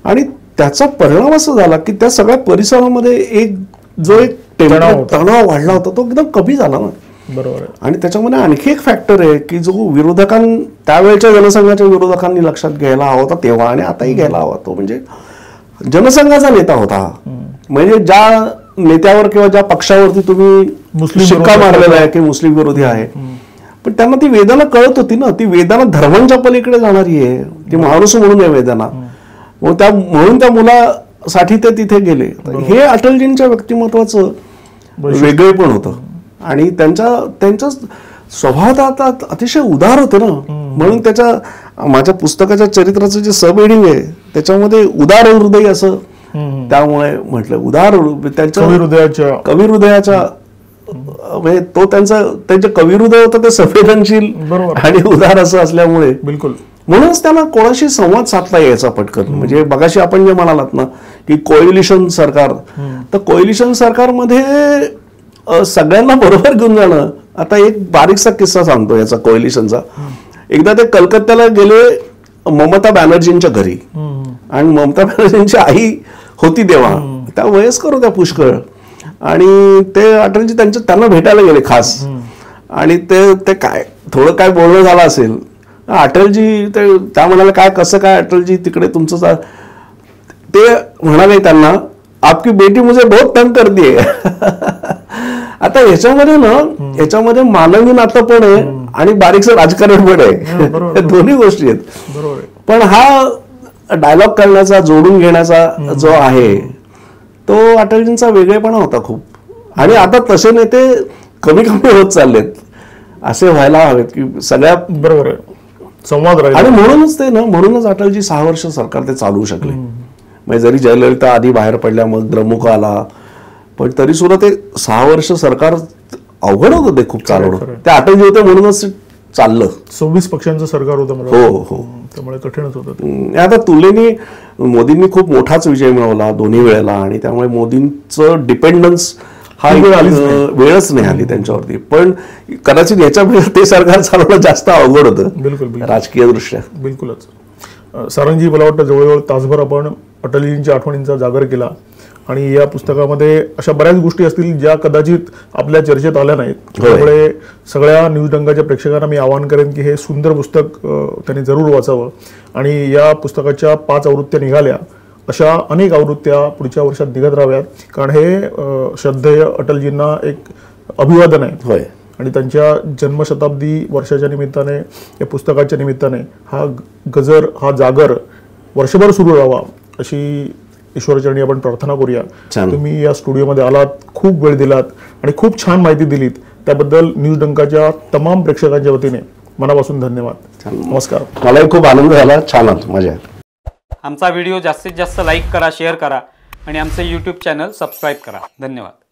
आणि त्याचा परिणाम असा झाला की त्या सगळ्या परिसरामध्ये एक तणाव वाढला होता तो एकदम कमी झाला ना. बरोबर. आणि त्याच्यामध्ये आणखी एक फॅक्टर आहे की जो त्यावेळच्या जनसंघाच्या विरोधकांनी लक्षात घ्यायला हवा होता तेव्हा आणि आताही घ्यायला हवा, तो म्हणजे जनसंघाचा नेता होता. म्हणजे ज्या नेत्यावर किंवा ज्या पक्षावरती तुम्ही शिक्का मारलेला आहे की मुस्लिम विरोधी आहे, पण त्यांना ती वेदना कळत होती ना. ती वेदना धर्मांच्या पलीकडे जाणारी आहे, ती माणूस म्हणून आहे वेदना. म्हणून त्या मुलासाठी ते तिथे गेले. हे अटलजींच्या व्यक्तिमत्वाचं वेगळे पण होतं आणि त्यांच्या स्वभावात अतिशय उदार होते ना. म्हणून माझ्या पुस्तकाच्या चरित्राचं जे सब हेडिंग आहे त्याच्यामध्ये उदार हृदय असं त्यामुळे म्हटलं. उदार त्यांच्या कवी हृदयाच्या म्हणजे तो त्यांचं कवी हृदय होतं ते संवेदनशील आणि उदार असं असल्यामुळे बिलकुल म्हणूनच त्यांना कोणाशी संवाद साधता यायचा पटकन. म्हणजे मगाशी आपण जे म्हणालात ना की कोएलिशन सरकार, तर कोएलिशन सरकारमध्ये सगळ्यांना बरोबर घेऊन जाणं. आता एक बारीकसा किस्सा सांगतो याचा कोएलिशनचा. एकदा ते कलकत्त्याला गेले ममता बॅनर्जींच्या घरी आणि ममता बॅनर्जींची आई होती तेव्हा, त्या वयस्कर होत्या पुष्कळ आणि ते अटलजी त्यांना भेटायला गेले खास आणि ते काय थोडं काय बोलणं झालं असेल. अटलजी त्या म्हणाले काय कसं काय अटलजी तिकडे तुमचं, ते म्हणाले त्यांना आपकी बेटी मुझे बहुत तंग करते. आता याच्यामध्ये मानवी नातं पण आहे आणि बारीकसं राजकारण पण आहे, दोन्ही गोष्टी आहेत. पण हा डायलॉग करण्याचा जोडून घेण्याचा जो आहे तो अटलजींचा वेगळेपणा होता खूप. आणि आता तसे नेते कमी होत चाललेत, असे व्हायला हवेत की सगळ्या बरोबर संवाद राहील. आणि म्हणूनच अटलजी 6 वर्ष सरकार ते चालवू शकले. म्हणजे जरी जयललिता आधी बाहेर पडल्या मग द्रमुक आला, पण तरी सुद्धा ते 6 वर्ष सरकार अवघड होतं ते खूप चालवणं. ते अटलजी होते म्हणूनच चाललं. 26 पक्षांचं सरकार होतं मला. हो, त्यामुळे कठीणच होतं. आता तुलनेने मोदींनी खूप मोठाच विजय मिळवला दोन्ही वेळेला आणि त्यामुळे मोदींचं डिपेंडन्स हा वेळच नाही आली त्यांच्यावरती. पण कदाचित याच्यामुळे ते सरकार चालवणं जास्त अवघड होतं. बिलकुल राजकीय दृष्ट्या. बिलकुलच. सारंगजी, मला वाटतं जवळजवळ तासभर आपण अटलजींच्या आठवणींचा जागर केला आणि या पुस्तकामध्ये अशा बऱ्याच गोष्टी असतील ज्या कदाचित आपल्या चर्चेत आल्या नाहीत. त्यामुळे सगळ्या न्यूजडंकाच्या प्रेक्षकांना मी आवाहन करेन की हे सुंदर पुस्तक त्यांनी जरूर वाचावं. आणि या पुस्तकाच्या 5 आवृत्त्या निघाल्या, अशा अनेक आवृत्त्या पुढच्या वर्षात निघत राहाव्यात, कारण हे श्रद्धेय अटलजींना एक अभिवादन आहे. आणि त्यांच्या जन्मशताब्दी वर्षाच्या निमित्ताने, या पुस्तकाच्या निमित्ताने हा गजर, हा जागर वर्षभर सुरू राहावा अशी ईश्वरचरणी आपण प्रार्थना करूया. तुम्ही या स्टुडिओमध्ये आलात, खूप वेळ दिलात आणि खूप छान माहिती दिलीत, त्याबद्दल न्यूजडंकाच्या तमाम प्रेक्षकांच्या वतीने मनापासून धन्यवाद. नमस्कार. मलाही खूप आनंद झाला. छान होतं, मजा आहे. आमचा व्हिडिओ जास्तीत जास्त लाईक करा, शेअर करा आणि आमचे यूट्यूब चॅनल सबस्क्राईब करा. धन्यवाद.